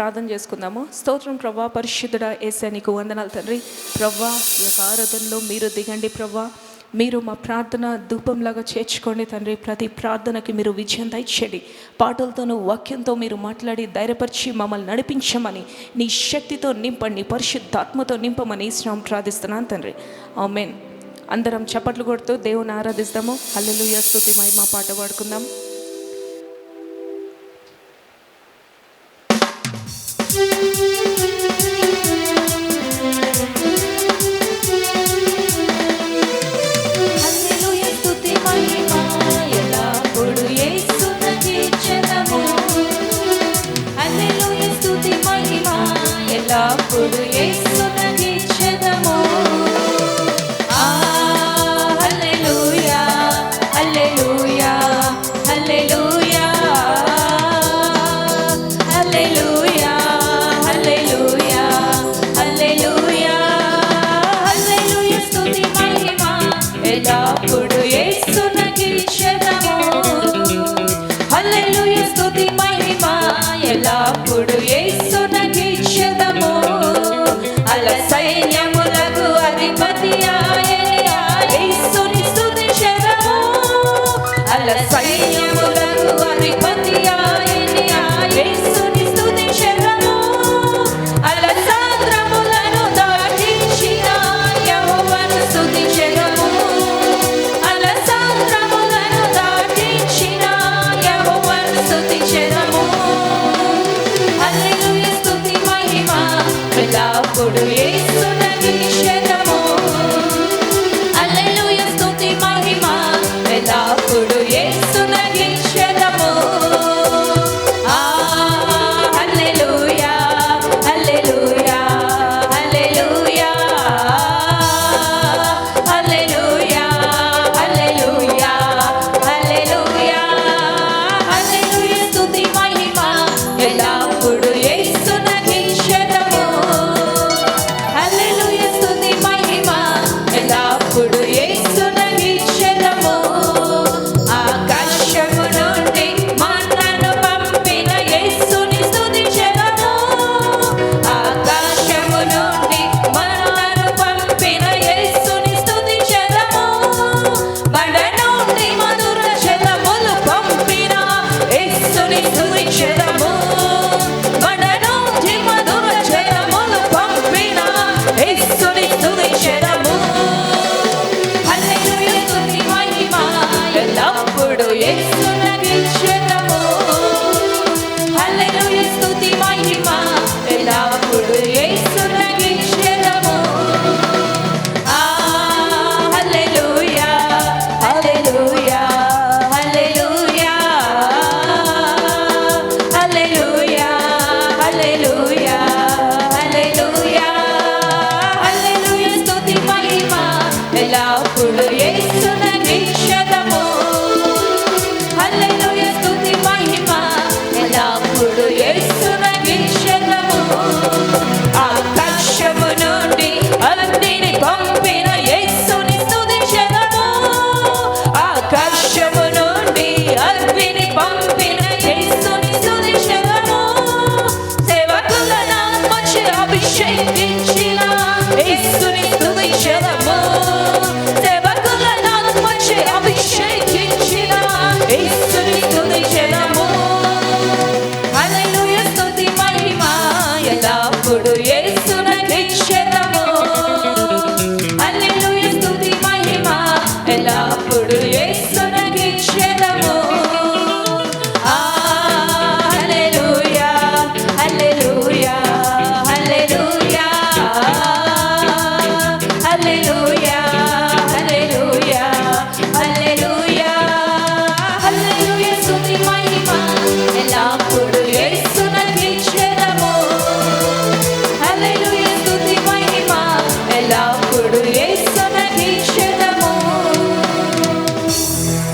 ప్రార్థన చేసుకుందాము. స్తోత్రం ప్రభా, పరిశుద్ధుడా యేసయ్య నీకు వందనాలు తండ్రి. ప్రభా ఈ యొక్క ఆరాధనలో మీరు దిగండి ప్రభా, మీరు మా ప్రార్థన ధూపంలాగా చేర్చుకోండి తండ్రి. ప్రతి ప్రార్థనకి మీరు విజయం దయచేయండి. పాటలతోనూ వాక్యంతో మీరు మాట్లాడి ధైర్యపరిచి మమ్మల్ని నడిపించమని, నీ శక్తితో నింపండి, పరిశుద్ధాత్మతో నింపమని శ్రమ ప్రార్థిస్తున్నాను తండ్రి. ఆమేన్. అందరం చప్పట్లు కొడుతూ దేవుని ఆరాధిస్తాము. హల్లెలూయా స్తుతి మహిమ పాట పాడుకుందాం.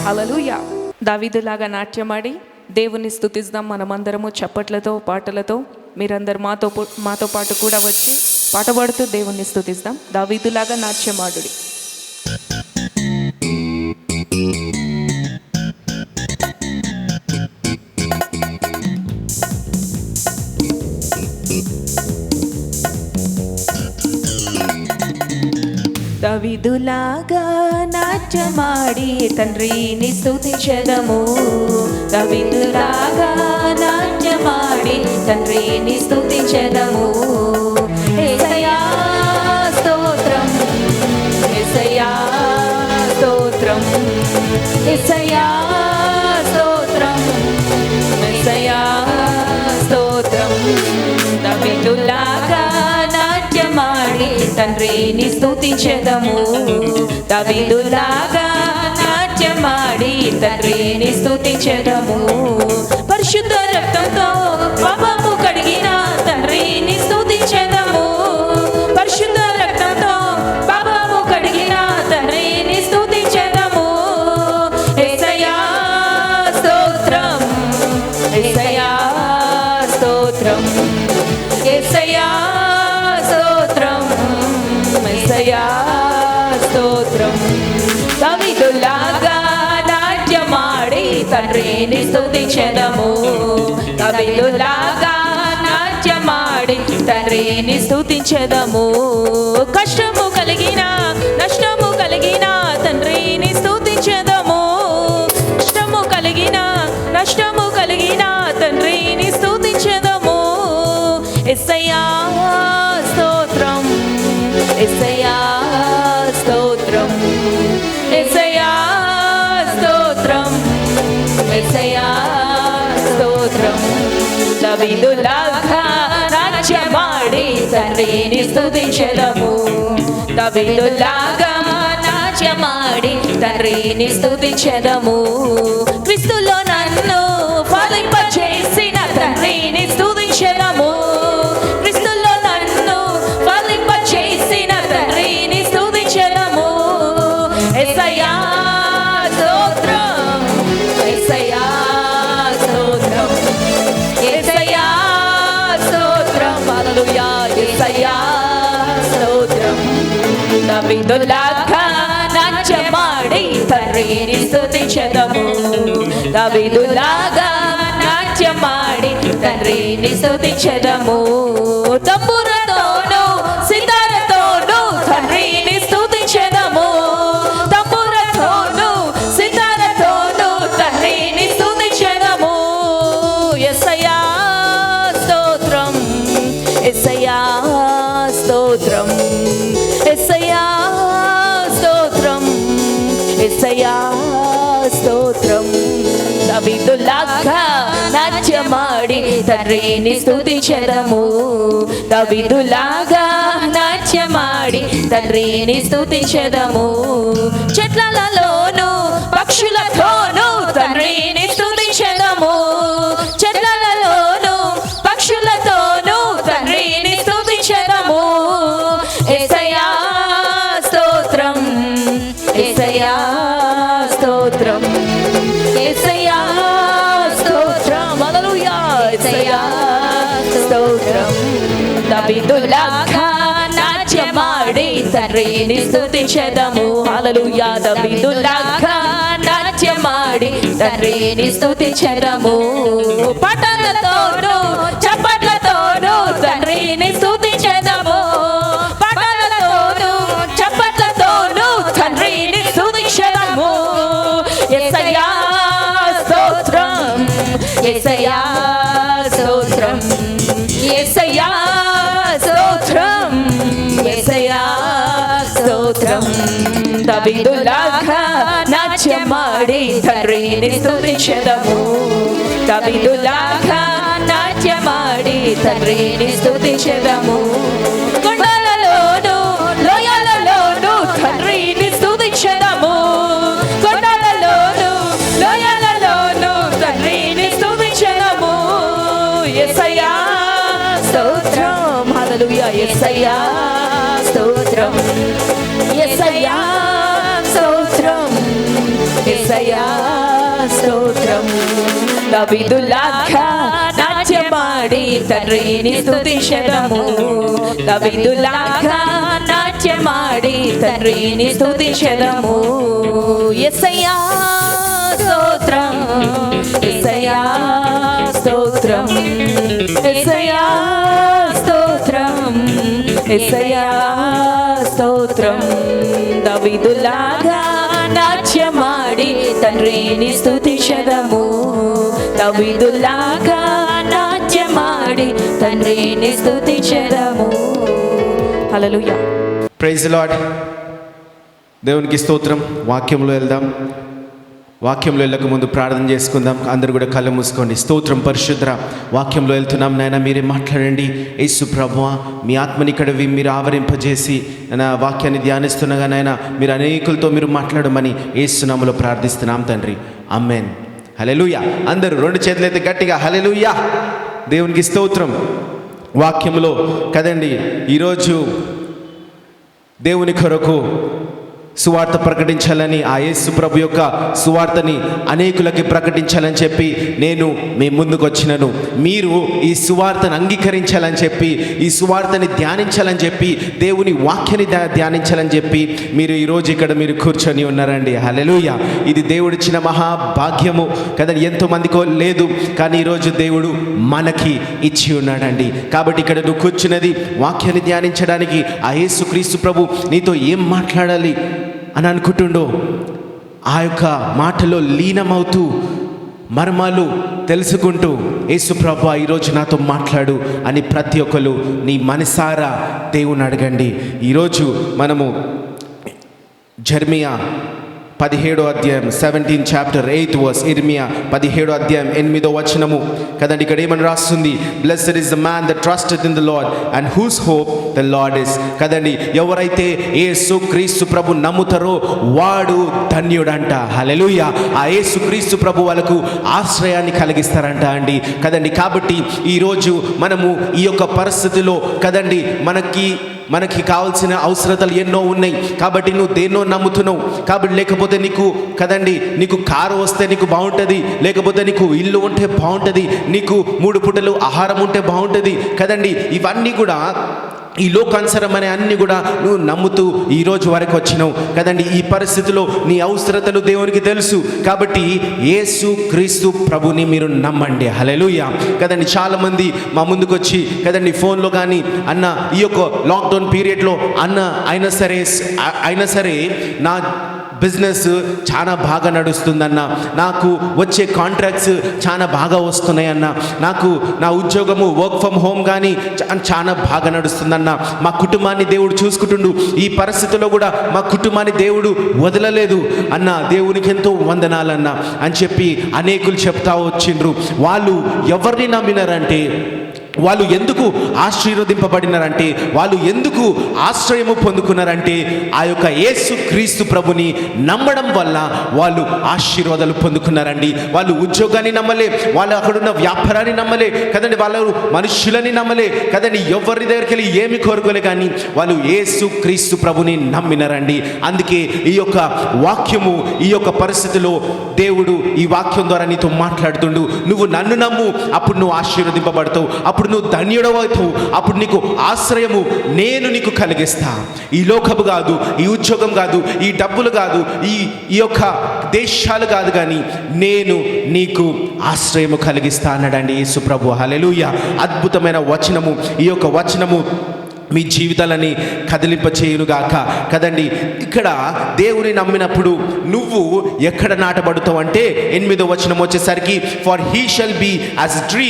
హల్లెలూయా. దావీదులాగా నాట్యమాడి దేవుని స్తుతిద్దాం మనమందరము చప్పట్లతో పాటలతో. మీరందరూ మాతో పాటు కూడా వచ్చి పాట పాడుతూ దేవుని స్తుతిద్దాం. దావీదులాగా నాట్యమాడుడి. దావీదులాగా నాట్యమాడి తండ్రిని స్తుతించెదము. దావీదులాగా నాట్యమాడి తండ్రిని స్తుతించెదము. యేసయ్యా స్తోత్రం, యేసయ్యా స్తోత్రం, యేసయ్యా స్తోత్రం, యేసయ్యా స్తోత్రం. దావీదులాగా నాట్యమాడి తండ్రిని స్తుతించెదము. దావీదులాగా నాట్యమాడి తండ్రిని స్తుతించెదము. పరిశుద్ధ రక్తంతో పాపము కడిగిన తండ్రిని స్తుతించెదము. పరిశుద్ధ రక్తంతో పాపము కడిగిన తండ్రిని స్తుతించెదము. యేసయ్యా స్తోత్రం, యేసయ్యా స్తోత్రం, యేసయ్యా స్తోత్రం, యేసయ్యా స్తోత్రం. దావీదులాగా నాట్యమాడి తండ్రిని స్తుతించెదము. దావీదులాగా నాట్యమాడి తండ్రిని స్తుతించెదము. కష్టము కలిగిన నష్టము కలిగిన తండ్రిని స్తుతించెదము. కష్టము కలిగిన నష్టము కలిగిన తండ్రిని స్తుతించెదము. యేసయ్యా స్తోత్రం, యేసయ్యా స్తోత్రం, యేసయ్యా స్తోత్రం, యేసయ్యా స్తోత్రం. దావీదులాగా నాట్యమాడి తండ్రిని స్తుతించెదము. దావీదులాగా నాట్యమాడి తండ్రిని స్తుతించెదము. క్రీస్తులో నన్ను ఫలింపచేసిన తండ్రిని స్తుతించెదము. క్రీస్తులో నన్ను ఫలింపచేసిన తండ్రిని స్తుతించెదము. యేసయ్యా స్తోత్రం, యేసయ్యా స్తోత్రం, యేసయ్యా స్తోత్రం. హల్లెలూయా. యేసయ్యా స్తోత్రం. దావీదులాగా నాట్యమాడి తండ్రిని స్తుతించెదము. దావీదులాగా నాట్యమాడి తండ్రిని స్తుతించెదము. తంబురతోను సితారతోను తండ్రిని స్తుతించెదము. తంబురతోను సితారతోను తండ్రిని స్తుతించెదము. యేసయ్యా స్తోత్రం, యేసయ్యా స్తోత్రం, యేసయ్యా స్తోత్రం, యేసయ్యా స్తోత్రం. దావీదులాగా నాట్యమాడి తండ్రిని స్తుతించెదము. దావీదులాగా నాట్యమాడి తండ్రిని స్తుతించెదము. చెట్లలోను పక్షులతోను తండ్రిని స్తుతించెదము. చెట్లలోను పక్షులతోను తండ్రిని స్తుతించెదము. యేసయ్యా స్తోత్రం, యేసయ్యా స్తోత్రం, యేసయ్యా స్తోత్రం. హల్లెలూయా. యేసయ్యా స్తోత్రం. దావీదులాగా నాట్యమాడి తండ్రిని స్తుతించెదము. హల్లెలూయా. దావీదులాగా నాట్యమాడి తండ్రిని స్తుతించెదము. పాటలతోను చప్పట్లతోను తండ్రిని స్తుతించెదము. పాటలతోను చప్పట్లతోను తండ్రిని స్తుతించెదము. యేసయ్యా స్తోత్రం, యేసయ్యా స్తోత్రం, యేసయ్యా స్తోత్రం, యేసయ్యా స్తోత్రం. దావీదులాగా నాట్యమాడి తండ్రిని స్తుతించెదము. దావీదులాగా నాట్యమాడి తండ్రిని స్తుతించెదము. కొండలలోను లోయలలోను తండ్రిని స్తుతించెదము. కొండలలోను లోయలలోను తండ్రిని స్తుతించెదము. యేసయ్యా స్తోత్రం. హల్లెలూయా. యేసయ్యా స్తోత్రం, యేసయ్యా స్తోత్రం, యేసయ్యా స్తోత్రం. దావీదులాగా నాట్యమాడి తండ్రిని స్తుతించెదము. దావీదులాగా నాట్యమాడి తండ్రిని స్తుతించెదము. యేసయ్యా స్తోత్రం, యేసయ్యా స్తోత్రం, యేసయ్యా స్తోత్రం, యేసయ్యా స్తోత్రం. దావీదులాగా నాట్యమాడి తండ్రిని స్తుతించెదము. దావీదులాగా నాట్యమాడి తండ్రిని స్తుతించెదము. హల్లెలూయా. Praise the Lord. దేవునికి స్తోత్రం. వాక్యంలో వెళ్దాం. వాక్యంలో వెళ్ళక ముందు ప్రార్థన చేసుకుందాం. అందరూ కూడా కళ్ళు మూసుకోండి. స్తోత్రం పరిశుద్ధ. వాక్యంలో వెళ్తున్నాం. నాయన మీరే మాట్లాడండి. యేసు ప్రభువా, మీ ఆత్మని ఇక్కడ మీరు ఆవరింపజేసి నా వాక్యాన్ని ధ్యానిస్తుండగా నాయన మీరు అనేకులతో మీరు మాట్లాడమని యేసు నామములో ప్రార్థిస్తున్నాం తండ్రి. ఆమేన్. హల్లెలూయా. అందరూ రెండు చేతులైతే గట్టిగా హల్లెలూయా. దేవునికి స్తోత్రం. వాక్యంలో కదండి ఈరోజు దేవుని కొరకు సువార్త ప్రకటించాలని, ఆ యేసు ప్రభు యొక్క సువార్తని అనేకులకి ప్రకటించాలని చెప్పి నేను మీ ముందుకు వచ్చినాను. మీరు ఈ సువార్తను అంగీకరించాలని చెప్పి, ఈ సువార్తని ధ్యానించాలని చెప్పి, దేవుని వాక్యాన్ని ధ్యానించాలని చెప్పి మీరు ఈరోజు ఇక్కడ మీరు కూర్చొని ఉన్నారండి. హల్లెలూయా. ఇది దేవుడిచ్చిన మహాభాగ్యము కదా. ఎంతోమందికో లేదు, కానీ ఈరోజు దేవుడు మనకి ఇచ్చి ఉన్నాడండి. కాబట్టి ఇక్కడ నువ్వు కూర్చున్నది వాక్యాన్ని ధ్యానించడానికి. ఆ యేసు క్రీస్తు ప్రభు నీతో ఏం మాట్లాడాలి అని అనుకుంటుండో ఆ యొక్క మాటలో లీనమవుతూ మర్మాలు తెలుసుకుంటూ యేసు ప్రభువా ఈరోజు నాతో మాట్లాడు అని ప్రతి ఒక్కరు నీ మనసారా దేవుని అడగండి. ఈరోజు మనము జెర్మియా 17వ అధ్యాయం 17 చాప్టర్ 8 వర్స్. ఇర్మియా 17వ అధ్యాయం 8వ వచనము కదండి. ఇక్కడ ఏమని రాస్తుంది? Blessed is the man that trusted in the Lord and whose hope the Lord is. కదండి, ఎవరైతే యేసు క్రీస్తు ప్రభు నమ్ముతారో వాడు ధన్యుడంట. హల్లెలూయా. ఆ యేసు క్రీస్తు ప్రభు వాళ్ళకు ఆశ్రయాన్ని కలిగిస్తారంట అండి కదండి. కాబట్టి ఈరోజు మనము ఈ యొక్క పరిస్థితిలో కదండి మనకి కావాల్సిన అవసరతలు ఎన్నో ఉన్నాయి. కాబట్టి నువ్వు దేన్నో నమ్ముతున్నావు. కాబట్టి లేకపోతే నీకు కదండి నీకు కారు వస్తే నీకు బాగుంటుంది, లేకపోతే నీకు ఇల్లు ఉంటే బాగుంటుంది, నీకు 3 పూటలు ఆహారం ఉంటే బాగుంటుంది కదండి. ఇవన్నీ కూడా ఈ లోకానుసరమనే అన్ని కూడా నువ్వు నమ్ముతూ ఈరోజు వరకు వచ్చినావు కదండి. ఈ పరిస్థితిలో నీ అవసరతలు దేవునికి తెలుసు. కాబట్టి యేసు క్రీస్తు ప్రభుని మీరు నమ్మండి. హల్లెలూయా కదండి. చాలామంది మా ముందుకు వచ్చి కదండి ఫోన్లో కానీ అన్న ఈ యొక్క లాక్డౌన్ పీరియడ్లో అన్న అయినా సరే నా బిజినెస్ చాలా బాగా నడుస్తుందన్న, నాకు వచ్చే కాంట్రాక్ట్స్ చాలా బాగా వస్తున్నాయన్న, నాకు నా ఉద్యోగము వర్క్ ఫ్రమ్ హోమ్ కానీ చాలా బాగా నడుస్తుందన్న, మా కుటుంబాన్ని దేవుడు చూసుకుంటుండు, ఈ పరిస్థితుల్లో కూడా మా కుటుంబాన్ని దేవుడు వదలలేదు అన్న, దేవునికి ఎంతో వందనాలన్న అని చెప్పి అనేకులు చెప్తా వచ్చిండ్రు. వాళ్ళు ఎవరిని నమ్మినారంటే, వాళ్ళు ఎందుకు ఆశీర్వదింపబడినారంటే, వాళ్ళు ఎందుకు ఆశ్రయము పొందుకున్నారంటే ఆ యొక్క యేసు క్రీస్తు ప్రభుని నమ్మడం వల్ల వాళ్ళు ఆశీర్వాదాలు పొందుకున్నారండి. వాళ్ళు ఉద్యోగాన్ని నమ్మలే, వాళ్ళు అక్కడున్న వ్యాపారాన్ని నమ్మలే కదండి, వాళ్ళు మనుషులని నమ్మలే కదండి, ఎవరి దగ్గరికి వెళ్ళి ఏమి కోరుకోలే, కానీ వాళ్ళు యేసు క్రీస్తు ప్రభుని నమ్మినారండి. అందుకే ఈ యొక్క వాక్యము ఈ యొక్క పరిస్థితిలో దేవుడు ఈ వాక్యం ద్వారా నీతో మాట్లాడుతుండు. నువ్వు నన్ను నమ్ము, అప్పుడు నువ్వు ఆశీర్వదింపబడతావు, అప్పుడు నువ్వు ధన్యుడవవుతావు, అప్పుడు నీకు ఆశ్రయము నేను నీకు కలిగిస్తా. ఈ లోకము కాదు, ఈ ఉద్యోగం కాదు, ఈ డబ్బులు కాదు, ఈ యొక్క దేశాలు కాదు, కానీ నేను నీకు ఆశ్రయము కలిగిస్తా అన్నాడండి యేసు ప్రభు. హల్లెలూయా. అద్భుతమైన వచనము. ఈ యొక్క వచనము మీ జీవితాలని కదిలింపచేయునుగాక కదండి. ఇక్కడ దేవుని నమ్మినప్పుడు నువ్వు ఎక్కడ నాటబడుతావు అంటే 8వ వచనం వచ్చేసరికి, for he shall be as a tree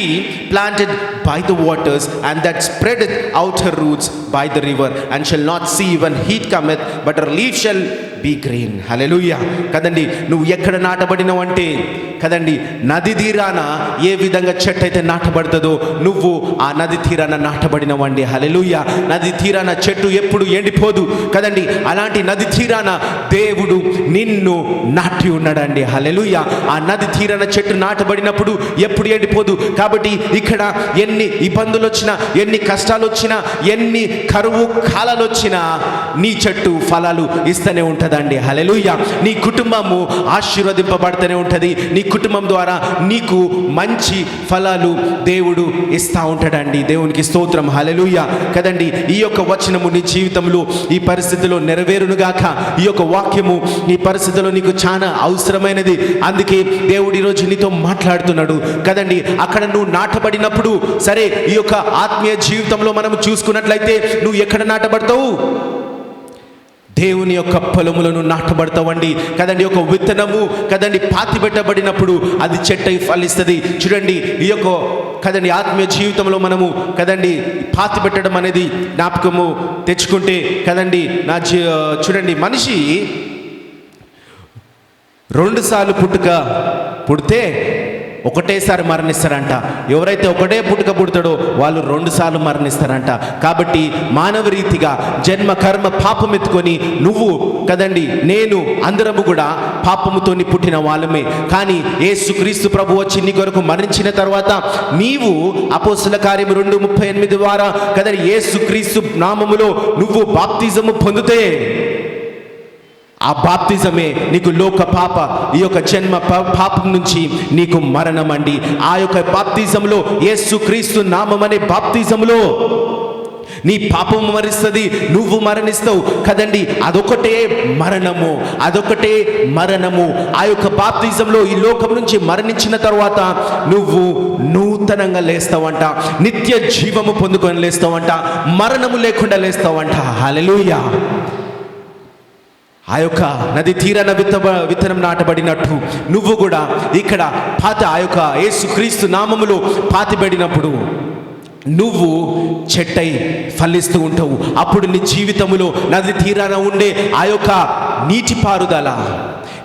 planted by the waters and that spreadeth out her roots by the river and shall not see even heat cometh but her leaf shall be green. హల్లెలూయా కదండి. నువ్వు ఎక్కడ నాటబడినావు అంటే కదండి, నది తీరాన ఏ విధంగా చెట్టు అయితే నాటబడుతుందో నువ్వు ఆ నది తీరాన నాటబడినవండి. హల్లెలూయా. నది తీరాన చెట్టు ఎప్పుడు ఎండిపోదు కదండి, అలాంటి నది తీరాన దేవుడు నిన్ను నాటి ఉన్నాడండి. హల్లెలూయా. ఆ నది తీరాన చెట్టు నాటబడినప్పుడు ఎప్పుడు ఎండిపోదు. కాబట్టి ఇక్కడ ఎన్ని ఇబ్బందులు వచ్చినా, ఎన్ని కష్టాలు వచ్చినా, ఎన్ని కరువు కాలాలు వచ్చినా నీ చెట్టు ఫలాలు ఇస్తూనే ఉంటుందండి. హల్లెలూయా. నీ కుటుంబము ఆశీర్వదింపబడుతూనే ఉంటుంది. నీ కుటుంబం ద్వారా నీకు మంచి ఫలాలు దేవుడు ఇస్తూ ఉంటాడండి. దేవునికి స్తోత్రం. హల్లెలూయా కదండి. ఈ యొక్క వచనము నీ జీవితంలో ఈ పరిస్థితిలో నెరవేరునుగాక. ఈ యొక్క వాక్యము నీ పరిస్థితిలో నీకు చాలా అవసరమైనది. అందుకే దేవుడు ఈరోజు నీతో మాట్లాడుతున్నాడు కదండి. అక్కడ నువ్వు నాటబడినప్పుడు సరే, ఈ యొక్క ఆత్మీయ జీవితంలో మనం చూసుకున్నట్లయితే నువ్వు ఎక్కడ నాటబడతావు? దేవుని యొక్క పొలములను నాటబడతావండి కదండి. ఒక విత్తనము కదండి పాతిపెట్టబడినప్పుడు అది చెట్టై ఫలిస్తుంది. చూడండి ఈ యొక్క కదండి ఆత్మీయ జీవితంలో మనము కదండి పాతి పెట్టడం అనేది జ్ఞాపకము తెచ్చుకుంటే కదండి చూడండి మనిషి 2 సార్లు పుడితే ఒకటేసారి మరణిస్తారంట. ఎవరైతే ఒకటే పుట్టుక పుడతాడో వాళ్ళు 2 సార్లు మరణిస్తారంట. కాబట్టి మానవ రీతిగా జన్మ కర్మ పాపం ఎత్తుకొని నువ్వు కదండి నేను అందరము కూడా పాపముతోని పుట్టిన వాళ్ళమే. కానీ యేసుక్రీస్తు ప్రభు వచ్చి నీ కొరకు మరణించిన తర్వాత నీవు అపోస్తల కార్యము 2:38 ద్వారా కదండి యేసుక్రీస్తు నామములో నువ్వు బాప్తిజము పొందితే ఆ బాప్తిజమే నీకు లోక పాప ఈ యొక్క జన్మ పాపం నుంచి నీకు మరణం అండి. ఆ యొక్క బాప్తిజంలో యేసుక్రీస్తు నామం అనే బాప్తిజంలో నీ పాపం మరిస్తుంది, నువ్వు మరణిస్తావు కదండి. అదొకటే మరణము. ఆ యొక్క బాప్తిజంలో ఈ లోకం నుంచి మరణించిన తర్వాత నువ్వు నూతనంగా లేస్తావంట, నిత్య జీవము పొందుకొని లేస్తావంట, మరణము లేకుండా లేస్తావంట. హల్లెలూయా. ఆ యొక్క నది తీరాన విత్తనం నాటబడినట్టు నువ్వు కూడా ఇక్కడ ఆ యొక్క యేసుక్రీస్తు నామములో పాతిబడినప్పుడు నువ్వు చెట్టై ఫలిస్తూ ఉంటావు. అప్పుడు నీ జీవితంలో నది తీరాన ఉండే ఆ యొక్క నీటి పారుదల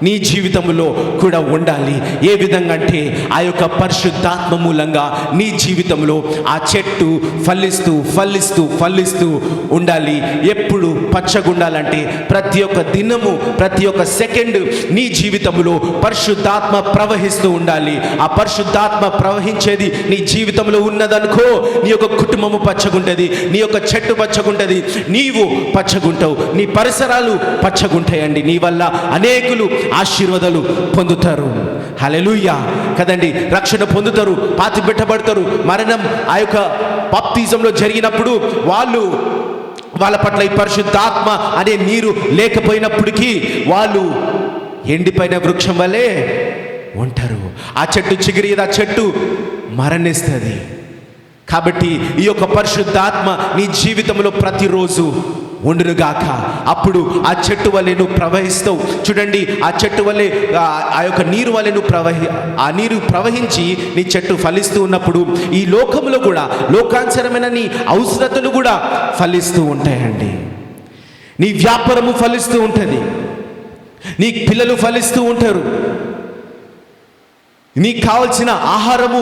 నీ జీవితంలో కూడా ఉండాలి. ఏ విధంగా అంటే ఆ యొక్క పరిశుద్ధాత్మ మూలంగా నీ జీవితంలో ఆ చెట్టు ఫలిస్తూ ఉండాలి. ఎప్పుడు పచ్చగుండాలంటే ప్రతి ఒక్క దినము ప్రతి ఒక్క సెకండ్ నీ జీవితంలో పరిశుద్ధాత్మ ప్రవహిస్తూ ఉండాలి. ఆ పరిశుద్ధాత్మ ప్రవహించేది నీ జీవితంలో ఉన్నదనుకో నీ యొక్క కుటుంబము పచ్చగుంటది, నీ యొక్క చెట్టు పచ్చగుంటది, నీవు పచ్చగుంటావు, నీ పరిసరాలు పచ్చగుంటాయండి. నీ వల్ల అనేకులు ఆశీర్వాదాలు పొందుతారు. హల్లెలూయా కదండి. రక్షణ పొందుతారు, పాతి పెట్టబడతారు. మరణం ఆ యొక్క బాప్తిజంలో జరిగినప్పుడు వాళ్ళ పట్ల ఈ పరిశుద్ధాత్మ అనే నీరు లేకపోయినప్పటికీ వాళ్ళు ఎండిపోయిన వృక్షం వలె ఉంటారు. ఆ చెట్టు చిగిరిది, ఆ చెట్టు మరణిస్తుంది. కాబట్టి ఈ యొక్క పరిశుద్ధాత్మ నీ జీవితంలో ప్రతిరోజు ఉండునుగాక. అప్పుడు ఆ చెట్టు వల్లే నువ్వు ప్రవహిస్తావు. చూడండి ఆ చెట్టు వల్లే ఆ యొక్క నీరు వల్లే నువ్వు ఆ నీరు ప్రవహించి నీ చెట్టు ఫలిస్తూ ఉన్నప్పుడు ఈ లోకంలో కూడా లోకానుసరమైన నీ అవసరతలు కూడా ఫలిస్తూ ఉంటాయండి. నీ వ్యాపారము ఫలిస్తూ ఉంటుంది, నీ పిల్లలు ఫలిస్తూ ఉంటారు, నీకు కావలసిన ఆహారము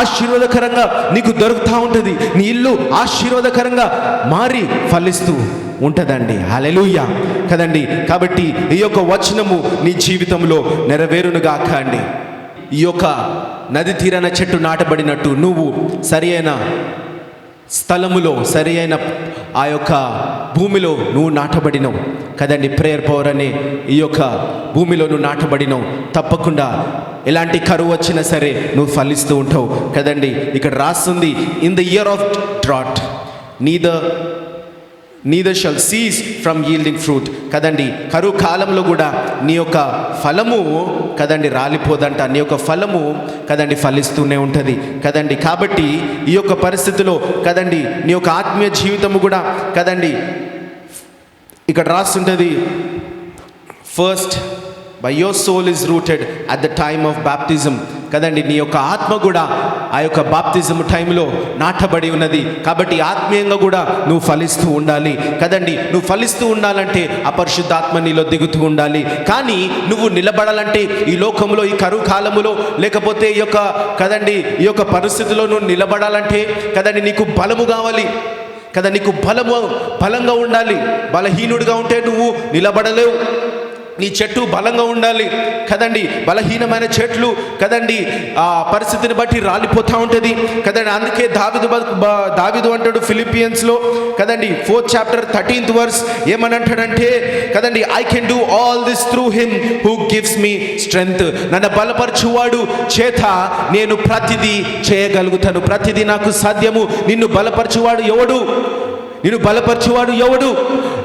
ఆశీర్వాదకరంగా నీకు దొరుకుతూ ఉంటుంది, నీ ఇల్లు ఆశీర్వాదకరంగా మారి ఫలిస్తూ ఉంటుందండి. హల్లెలూయా కదండి. కాబట్టి ఈ యొక్క వచనము నీ జీవితంలో నెరవేరునుగాక అండి. ఈ యొక్క నది తీరాన చెట్టు నాటబడినట్టు నువ్వు సరి అయిన స్థలములో సరి అయిన ఆ యొక్క భూమిలో నువ్వు నాటబడినవు కదండి. ప్రేయర్ పవర్ అనే ఈ యొక్క భూమిలో నువ్వు నాటబడినవు. తప్పకుండా ఎలాంటి కరువు వచ్చినా సరే నువ్వు ఫలిస్తూ ఉంటావు కదండి. ఇక్కడ రాస్తుంది in the year of drought neither shall seize from yielding fruit కదండి. కరువు కాలంలో కూడా నీ యొక్క ఫలము కదండి రాలిపోదంట, నీ యొక్క ఫలము కదండి ఫలిస్తూనే ఉంటుంది కదండి. కాబట్టి ఈ యొక్క పరిస్థితిలో కదండి నీ యొక్క ఆత్మీయ జీవితము కూడా కదండి ఇక్కడ రాస్తుంటుంది. First by your soul is rooted at the time of baptism కదండి. నీ యొక్క ఆత్మ కూడా ఆ యొక్క బాప్తిజం టైంలో నాటబడి ఉన్నది. కాబట్టి ఆత్మీయంగా కూడా నువ్వు ఫలిస్తూ ఉండాలి కదండి. నువ్వు ఫలిస్తూ ఉండాలంటే అపరిశుద్ధాత్మ నీలో దిగుతూ ఉండాలి. కానీ నువ్వు నిలబడాలంటే ఈ లోకంలో ఈ కరువు కాలములో లేకపోతే ఈ యొక్క కదండి ఈ యొక్క పరిస్థితిలో నువ్వు నిలబడాలంటే కదండి నీకు బలము కావాలి కదా. నీకు బలంగా ఉండాలి. బలహీనుడిగా ఉంటే నువ్వు నిలబడలేవు. నీ చెట్టు బలంగా ఉండాలి కదండి. బలహీనమైన చెట్లు కదండి ఆ పరిస్థితిని బట్టి రాలిపోతూ ఉంటుంది కదండి. అందుకే దావీదు అంటాడు ఫిలిపియన్స్లో కదండి 4th chapter 13th verse ఏమని అంటాడంటే కదండి I can do all this through him who gives me strength. నన్ను బలపరచువాడు చేత నేను ప్రతిదీ చేయగలుగుతాను, ప్రతిదీ నాకు సాధ్యము. నిన్ను బలపరచువాడు ఎవడు?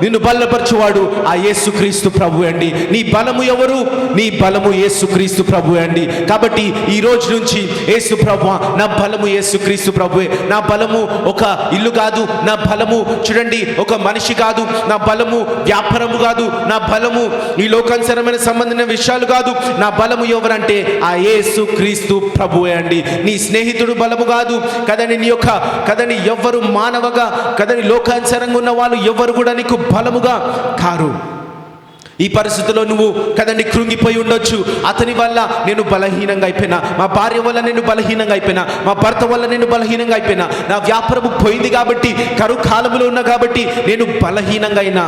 నిన్ను బలపరచువాడు ఆ యేసుక్రీస్తు ప్రభు అండి. నీ బలము ఎవరు? నీ బలము యేసుక్రీస్తు ప్రభు అండి. కాబట్టి ఈ రోజు నుంచి యేసు ప్రభువా, నా బలము యేసుక్రీస్తు ప్రభువే. నా బలము ఒక ఇల్లు కాదు, నా బలము చూడండి ఒక మనిషి కాదు, నా బలము వ్యాపారము కాదు, నా బలము ఈ లోకానుసరమైన సంబంధించిన విషయాలు కాదు. నా బలము ఎవరంటే ఆ యేసుక్రీస్తు ప్రభువే అండి. నీ స్నేహితుడు బలము కాదు కదండి, నీ యొక్క కదండి ఎవ్వరు మానవగా కదండి లోకానుసరంగా ఉన్న వాళ్ళు ఎవరు కూడా నీకు బలముగా కారు. ఈ పరిస్థితిలో నువ్వు కదండి కృంగిపోయి ఉండొచ్చు. అతని వల్ల నేను బలహీనంగా అయిపోయినా, మా భార్య వల్ల నేను బలహీనంగా అయిపోయినా, మా భర్త వల్ల నేను బలహీనంగా అయిపోయినా, నా వ్యాపారము పోయింది కాబట్టి, కరువు కాలంలో ఉన్నా కాబట్టి నేను బలహీనంగా అయినా.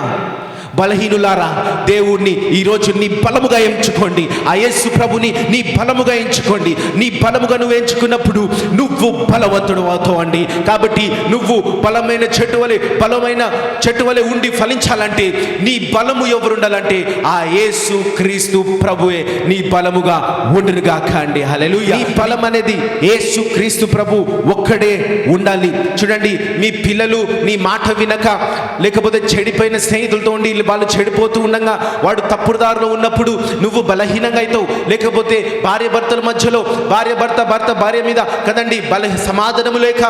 బలహీనులారా, దేవుణ్ణి ఈరోజు నీ బలముగా ఎంచుకోండి. ఆ యేసు ప్రభుని నీ బలముగా ఎంచుకోండి. నీ బలముగా నువ్వు ఎంచుకున్నప్పుడు నువ్వు బలవంతుడు అవుతావు అండి. కాబట్టి నువ్వు బలమైన చెట్టు వలె ఉండి ఫలించాలంటే నీ బలము ఎవరు ఉండాలంటే ఆ యేసు క్రీస్తు ప్రభువే నీ బలముగా ఉండునుగా కాండి. హల్లెలూయా. నీ బలం అనేది యేసు క్రీస్తు ప్రభు ఒక్కడే ఉండాలి. చూడండి, మీ పిల్లలు నీ మాట వినక లేకపోతే చెడిపోయిన స్నేహితులతో ఉండి వాళ్ళు చెడిపోతూ ఉండగా, వాడు తప్పుడు దారిలో ఉన్నప్పుడు నువ్వు బలహీనంగా అవుతావు. లేకపోతే భార్య భర్తల మధ్యలో భర్త భార్య మీద కదండి సమాధానము లేక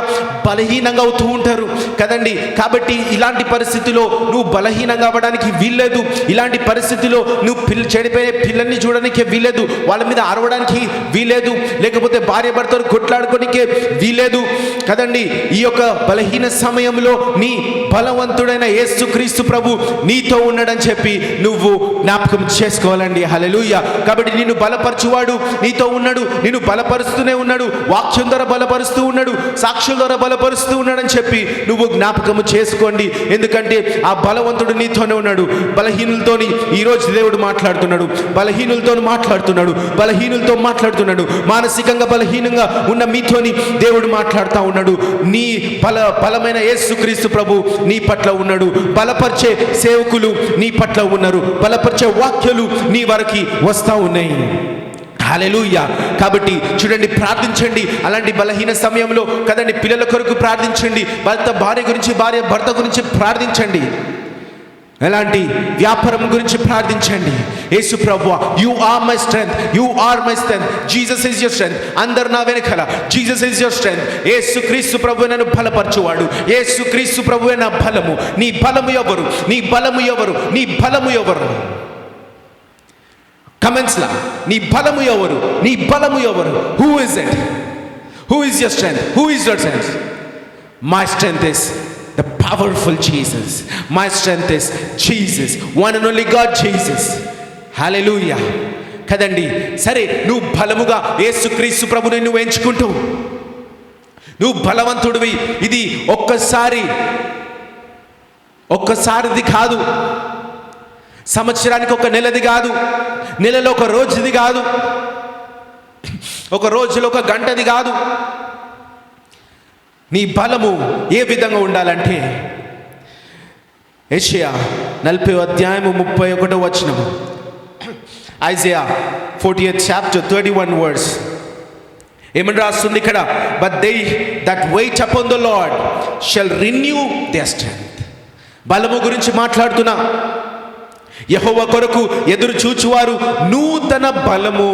బలహీనంగా అవుతూ ఉంటారు కదండి. కాబట్టి ఇలాంటి పరిస్థితిలో నువ్వు బలహీనంగా అవ్వడానికి వీల్లేదు. ఇలాంటి పరిస్థితిలో నువ్వు చెడిపోయే పిల్లల్ని చూడడానికి వీల్లేదు, వాళ్ళ మీద అరవడానికి వీల్లేదు, లేకపోతే భార్య భర్తలు కొట్లాడుకోనికే వీల్లేదు కదండి. ఈ యొక్క బలహీన సమయంలో నీ బలవంతుడైన యేసుక్రీస్తు ప్రభు నీతో ఉన్నాడని చెప్పి నువ్వు జ్ఞాపకం చేసుకోవాలండి. హల్లెలూయా. కాబట్టి నిన్ను బలపరచువాడు నీతో ఉన్నాడు, నిన్ను బలపరుస్తూనే ఉన్నాడు, వాక్యం ద్వారా బలపరుస్తూ ఉన్నాడు, సాక్ష్యం ద్వారా బలపరుస్తూ ఉన్నాడని చెప్పి నువ్వు జ్ఞాపకము చేసుకోండి. ఎందుకంటే ఆ బలవంతుడు నీతోనే ఉన్నాడు. బలహీనులతోని ఈరోజు దేవుడు మాట్లాడుతున్నాడు, బలహీనులతో మాట్లాడుతున్నాడు. మానసికంగా బలహీనంగా ఉన్న మీతోని దేవుడు మాట్లాడుతూ ఉన్నాడు. నీ బలమైన యేసుక్రీస్తు ప్రభు నీ పట్ల ఉన్నాడు. బలపరిచే సేవకులు నీ పట్ల ఉన్నారు, బలపరిచే వాక్యాలు నీ వరకు వస్తూ ఉన్నాయి. హల్లెలూయా. కాబట్టి చూడండి, ప్రార్థించండి. అలాంటి బలహీన సమయంలో కదండి పిల్లల కొరకు ప్రార్థించండి, భార్య గురించి భర్త గురించి ప్రార్థించండి, ఎలాంటి వ్యాపారం గురించి ప్రార్థించండి. యేసు ప్రభువా, you are my strength, you are my strength, Jesus is your strength. అందరు నా వెనకాల, Jesus is your strength. Yesu క్రీస్తు ప్రభువే నన్ను బలపరచువాడు, యేసు క్రీస్తు ప్రభువే నా బలము. నీ బలము ఎవరు? నీ బలము ఎవరు? నీ బలము ఎవరు? కమెంట్స్ లా నీ బలము ఎవరు? నీ బలము ఎవరు? Who is it? Who is your strength? Who is your strength? My strength is the powerful Jesus. My strength is Jesus, one and only God, Jesus. Hallelujah. కదండి. సరే, నువ్వు బలముగా యేసుక్రీస్తు ప్రభుని నువ్వు ఎంచుకుంటూ నువ్వు బలవంతుడివి. ఇది ఒక్కసారిది కాదు, సంవత్సరానికి ఒక నెలది కాదు, నెలలో ఒక రోజుది కాదు, ఒక రోజులో ఒక గంటది కాదు. నీ బలము ఏ విధంగా ఉండాలంటే యెషయా 40:31 ఐజయా 40th chapter 31 verse ఏమని రాస్తుంది ఇక్కడ? But they that wait upon the Lord shall renew their strength. బలము గురించి మాట్లాడుతున్నా. యెహోవా కొరకు ఎదురు చూచువారు నూతన బలము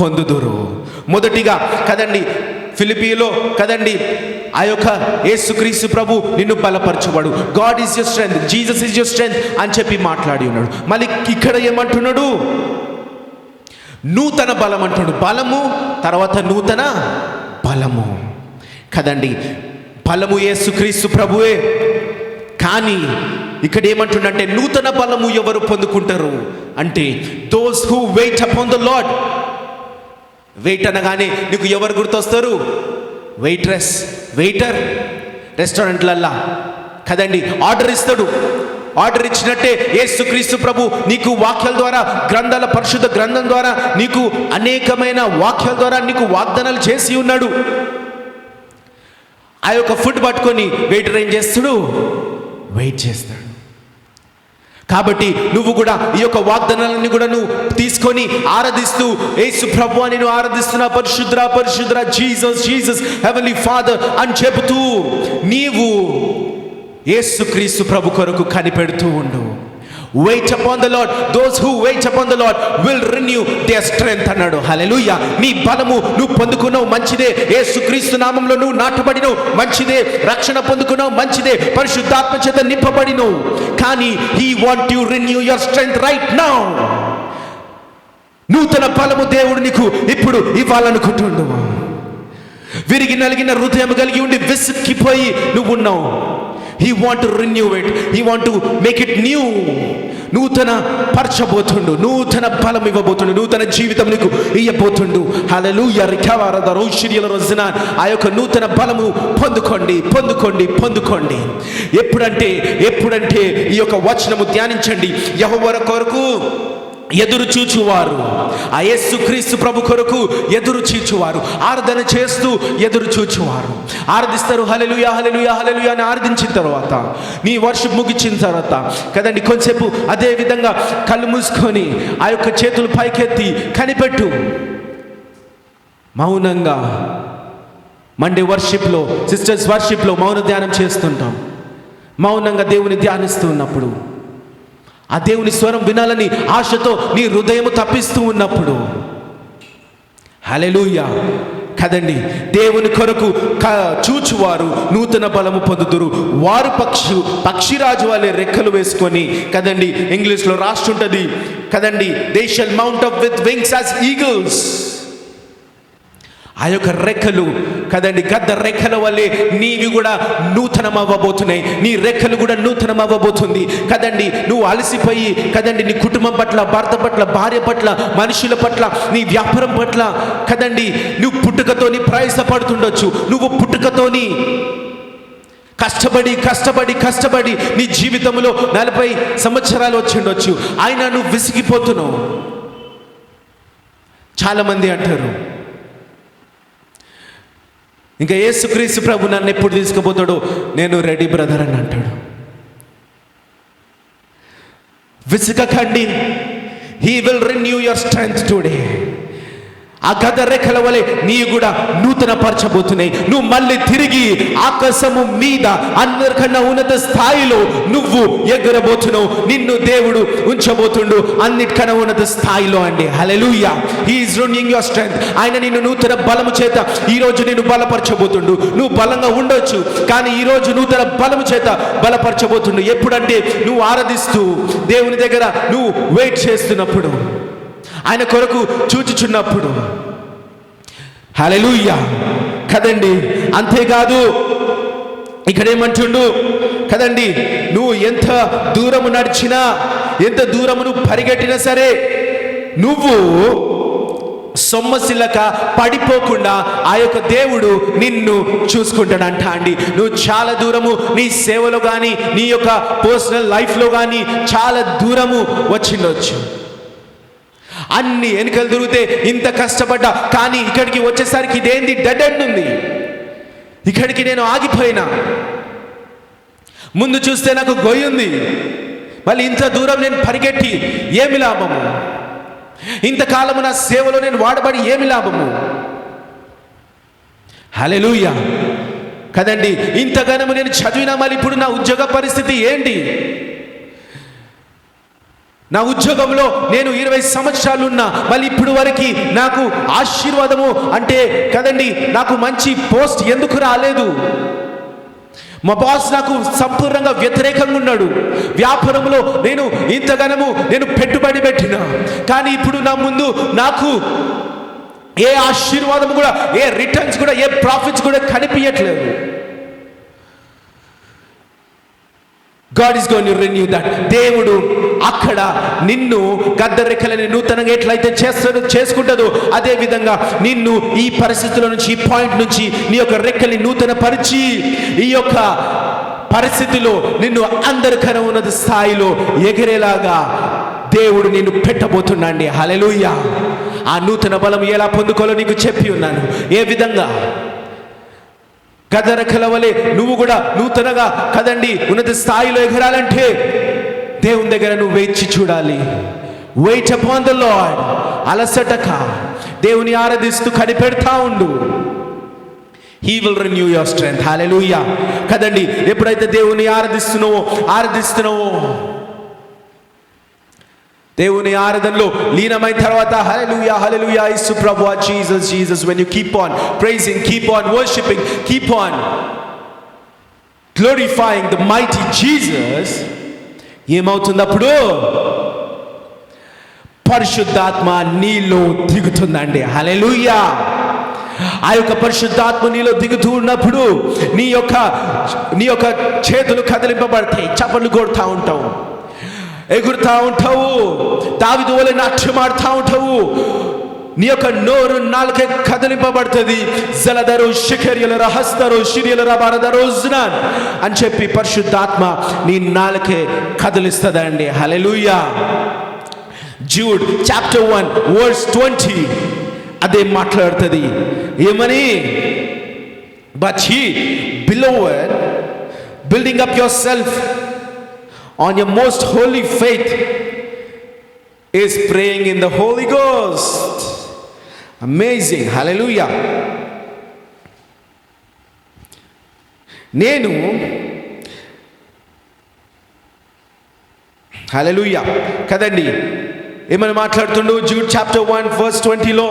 పొందుదురు. మొదటిగా కదండి ఫిలిప్పీలో కదండి ఆ యొక్క యేసుక్రీస్తు ప్రభు నిన్ను బలపరచువాడు. God is your strength, Jesus is your strength అని చెప్పి మాట్లాడి ఉన్నాడు. మళ్ళీ ఇక్కడ ఏమంటున్నాడు? నూతన బలం అంటున్నాడు. బలము తర్వాత నూతన బలము కదండి. బలము యేసుక్రీస్తు ప్రభువే, కానీ ఇక్కడ ఏమంటుండంటే నూతన బలము ఎవరు పొందుకుంటారు అంటే those who wait upon the Lord. Wait అనగానే నీకు ఎవరు గుర్తొస్తారు? వెయిటర్ రెస్టారెంట్లల్లా కదండి ఆర్డర్ ఇస్తాడు. ఆర్డర్ ఇచ్చినట్టే యేసుక్రీస్తు ప్రభు నీకు వాక్యాల ద్వారా, పరిశుద్ధ గ్రంథం ద్వారా నీకు అనేకమైన వాక్యాల ద్వారా నీకు వాగ్దానాలు చేసి ఉన్నాడు. ఆ యొక్క ఫుడ్ పట్టుకొని వెయిటర్ ఏం చేస్తాడు? వెయిట్ చేస్తాడు. కాబట్టి నువ్వు కూడా ఈ యొక్క వాగ్దానాలన్నీ కూడా నువ్వు తీసుకొని ఆరాధిస్తూ, యేసు ప్రభువా నేను ఆరాధిస్తున్నా, పరిశుద్ధ జీసస్ హెవెన్లీ ఫాదర్ అని చెబుతూ నీవు యేసుక్రీస్తు ప్రభు కొరకు కనిపెడుతూ ఉండు. Wait upon the Lord, those who wait upon the Lord will renew their strength అన్నాడు. హల్లెలూయా. నీ బలము నువ్వు పొందుకున్నావు మంచిదే, యేసుక్రీస్తు నామంలో నువ్వు నాటబడినవు మంచిదే, రక్షణ పొందుకున్నావు మంచిదే, పరిశుద్ధాత్మ చేత నింపబడినవు. కానీ he want you renew your strength right now. నూతన బలము దేవుడు నీకు ఇప్పుడు ఇవ్వాలనుకుంటుండు. విరిగి నలిగిన హృదయం కలిగి ఉండి విసుక్కిపోయి నువ్వు ఉన్నావు. He want to renew it. He want to make it new. నూతన పరచబోతుండు, నూతన బలం ఇవ్వబోతుండు, నూతన జీవితం నీకు ఇవ్వబోతుండు. హల్లెలూయా. రికవరద రోషిరియల రోజున ఆ యొక్క నూతన బలము పొందుకోండి, పొందుకోండి, పొందుకోండి. ఎప్పుడంటే ఈ యొక్క వచనము ధ్యానించండి. యెహోవా కొరకు ఎదురు చూచువారు, ఆ యేసుక్రీస్తు ప్రభు కొరకు ఎదురు చూచువారు, ఆరాధన చేస్తూ ఎదురు చూచువారు ఆరాధిస్తారు. హల్లెలూయా, హల్లెలూయా, హల్లెలూయా అని ఆరాధించిన తర్వాత, నీ వర్షిప్ ముగించిన తర్వాత కదండి, కొంచెంసేపు అదే విధంగా కళ్ళు మూసుకొని ఆ యొక్క చేతులు పైకెత్తి కనిపెట్టు. మౌనంగా మండే వర్షిప్లో, సిస్టర్స్ వర్షిప్లో మౌన ధ్యానం చేస్తుంటాం. మౌనంగా దేవుని ధ్యానిస్తూ ఉన్నప్పుడు, ఆ దేవుని స్వరం వినాలని ఆశతో నీ హృదయం తప్పిస్తూ ఉన్నప్పుడు, హల్లెలూయా కదండి, దేవుని కొరకు చూచువారు నూతన బలము పొందుదురు. వారు పక్షిరాజు వాళ్ళే రెక్కలు వేసుకొని కదండి, ఇంగ్లీష్లో రాస్తుంటది కదండి, they shall mount up with wings as eagles. ఆ యొక్క రెక్కలు కదండి, గద్ద రెక్కల వల్లే నీవి కూడా నూతనం అవ్వబోతున్నాయి. నీ రెక్కలు కూడా నూతనం అవ్వబోతుంది కదండి. నువ్వు అలసిపోయి కదండి, నీ కుటుంబం పట్ల, భర్త పట్ల, భార్య పట్ల, మనుషుల పట్ల, నీ వ్యాపారం పట్ల కదండి, నువ్వు పుట్టుకతోని ప్రయాసపడుతుండొచ్చు. నువ్వు పుట్టుకతోని కష్టపడి నీ జీవితంలో 40 సంవత్సరాలు వచ్చిండొచ్చు, అయినా నువ్వు విసిగిపోతున్నావు. చాలామంది అంటారు, ఇంకా యేసుక్రీస్తు ప్రభు నన్ను ఎప్పుడు తీసుకుపోతాడో, నేను రెడీ బ్రదర్ అని అంటాడు. విసుగకండి. He will renew your strength today. ఆ గద రెక్కల వలె నీ కూడా నూతన పరచబోతున్నాయి. నువ్వు మళ్ళీ తిరిగి ఆకాశము మీద అందరికన్నా ఉన్నత స్థాయిలో నువ్వు ఎగరబోతున్నావు. నిన్ను దేవుడు ఉంచబోతుండు అన్నిటికన్నా ఉన్నత స్థాయిలో అండి. హల్లెలూయా. He is renewing your strength. ఆయన నిన్ను నూతన బలము చేత ఈరోజు నిన్ను బలపరచబోతుండు. నువ్వు బలంగా ఉండొచ్చు, కానీ ఈరోజు నూతన బలము చేత బలపరచబోతుండు. ఎప్పుడంటే నువ్వు ఆరాధిస్తూ దేవుని దగ్గర నువ్వు వెయిట్ చేస్తున్నప్పుడు, ఆయన కొరకు చూచుచున్నప్పుడు. హల్లెలూయా కదండి. అంతేకాదు ఇక్కడ ఏమంటుండు కదండి, నువ్వు ఎంత దూరము నడిచినా, ఎంత దూరము నువ్వు పరిగెట్టినా సరే, నువ్వు సొమ్మసిల్లక పడిపోకుండా ఆ యొక్క దేవుడు నిన్ను చూసుకుంటాడంట అండి. నువ్వు చాలా దూరము నీ సేవలో కానీ, నీ యొక్క పర్సనల్ లైఫ్లో కానీ చాలా దూరము వచ్చిండొచ్చు. అన్ని ఎన్నికలు తిరిగితే ఇంత కష్టపడ్డా, కానీ ఇక్కడికి వచ్చేసరికి ఇదేంది, డెడ్ ఎండ్ ఉంది. ఇక్కడికి నేను ఆగిపోయినా, ముందు చూస్తే నాకు గొయ్యి ఉంది. మళ్ళీ ఇంత దూరం నేను పరిగెట్టి ఏమి లాభము? ఇంతకాలము నా సేవలో నేను వాడబడి ఏమి లాభము? హల్లెలూయా కదండి. ఇంతగానము నేను చదివినా, మళ్ళీ ఇప్పుడు నా ఉద్యోగ పరిస్థితి ఏంటి? నా ఉద్యోగంలో నేను 20 సంవత్సరాలు ఉన్నా, మళ్ళీ ఇప్పుడు వరకు నాకు ఆశీర్వాదము అంటే కదండి, నాకు మంచి పోస్ట్ ఎందుకు రాలేదు? మా బాస్ నాకు సంపూర్ణంగా వ్యతిరేకంగా ఉన్నాడు. వ్యాపారంలో నేను ఇంతగానము నేను పెట్టుబడి పెట్టిన, కానీ ఇప్పుడు నా ముందు నాకు ఏ ఆశీర్వాదం కూడా, ఏ రిటర్న్స్ కూడా, ఏ ప్రాఫిట్స్ కూడా కనిపించట్లేదు. God is going to renew that. దేవుడు అక్కడ నిన్ను గద్దరెక్కలని నూతనంగా ఎట్లయితే చేసుకుంటుందో, అదే విధంగా నిన్ను ఈ పరిస్థితుల నుంచి, ఈ పాయింట్ నుంచి నీ యొక్క రెక్కల్ని నూతన పరిచి, ఈ యొక్క పరిస్థితిలో నిన్ను అందరికన్నా ఉన్నత స్థాయిలో ఎగిరేలాగా దేవుడు నిన్ను పెట్టబోతున్నాండి. హల్లెలూయా. ఆ నూతన బలం ఎలా పొందుకోవాలో నీకు చెప్పి ఉన్నాను. ఏ విధంగా గదరెక్కల వలె నువ్వు కూడా నూతనగా కదండి ఉన్నత స్థాయిలో ఎగరాలంటే దేవుని దగ్గర నువ్వు వేచి చూడాలి. Wait upon the Lord. అలసటక దేవుని ఆరాధిస్తూ కనిపెడతా ఉండు. He will renew your strength. Hallelujah. కదండి, ఎప్పుడైతే దేవుని ఆరాధిస్తున్నావో దేవుని ఆరాధనలో లీనమైన తర్వాత హల్లెలూయా హల్లెలూయా యేసు ప్రభువా Jesus Jesus, when you keep on praising, keep on worshiping, keep on glorifying the mighty Jesus, ఏమవుతుంది అప్పుడు? పరిశుద్ధాత్మ నీలో దిగుతుందండి. హల్లెలూయా. ఆ యొక్క పరిశుద్ధాత్మ నీలో దిగుతూ ఉన్నప్పుడు నీ యొక్క చేతులు కదిలింపబడతాయి, చప్పట్లు కొడుతూ ఉంటావు, ఎగురుతా ఉంటావు, దావీదు వలె నాట్యం ఆడుతూ ఉంటావు, నీ యొక్క నోరు నాలుకే కదిలింపబడుతుంది. జలధరు శిఖర్యల రహస్తరు శిర్యల రబారధరు జునాన్ అని చెప్పి పరిశుద్ధాత్మ నీ నాలుకే కదిలిస్తుందండి. హల్లెలూయా. Jude chapter 1 verse 20 అదే మాట్లాడుతుంది. ఏమని? But ye, beloved, building up yourself on your most holy faith, is praying in the Holy Ghost. Amazing. Hallelujah. నేను హల్లెలూయా కదండి, ఏమని మాట్లాడుతుండు? జూడ్ చాప్టర్ 1 వర్స్ 20లో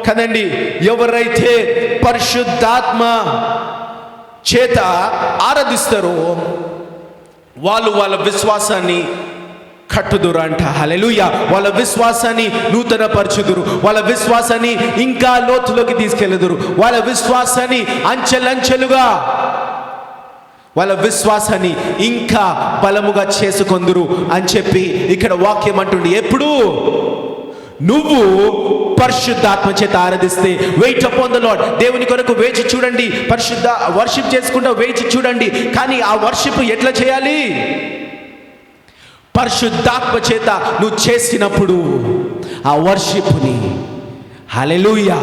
కదండి, ఎవరైతే పరిశుద్ధాత్మ చేత ఆరాధిస్తారో వాళ్ళు వాళ్ళ విశ్వాసాన్ని కట్టుదురు అంట. హల్లెలూయా. వాళ్ళ విశ్వాసాన్ని నూతన పరచుదురు, వాళ్ళ విశ్వాసాన్ని ఇంకా లోతులోకి తీసుకెళ్ళదురు, వాళ్ళ విశ్వాసాన్ని అంచెలంచెలుగా వాళ్ళ విశ్వాసాన్ని ఇంకా బలముగా చేసుకొందురు అని చెప్పి ఇక్కడ వాక్యం అంటుంది. ఎప్పుడు నువ్వు పరిశుద్ధాత్మ చేత ఆరాధిస్తే, వెయిట్ అపాన్ ద లార్డ్, దేవుని కొరకు వేచి చూడండి, పరిశుద్ధ వర్షిప్ చేసుకుంటూ వేచి చూడండి. కానీ ఆ వర్షిప్ ఎట్లా చేయాలి? పరిశుద్ధాత్మ చేత నువ్వు చేసినప్పుడు ఆ వర్షిప్ని హల్లెలూయా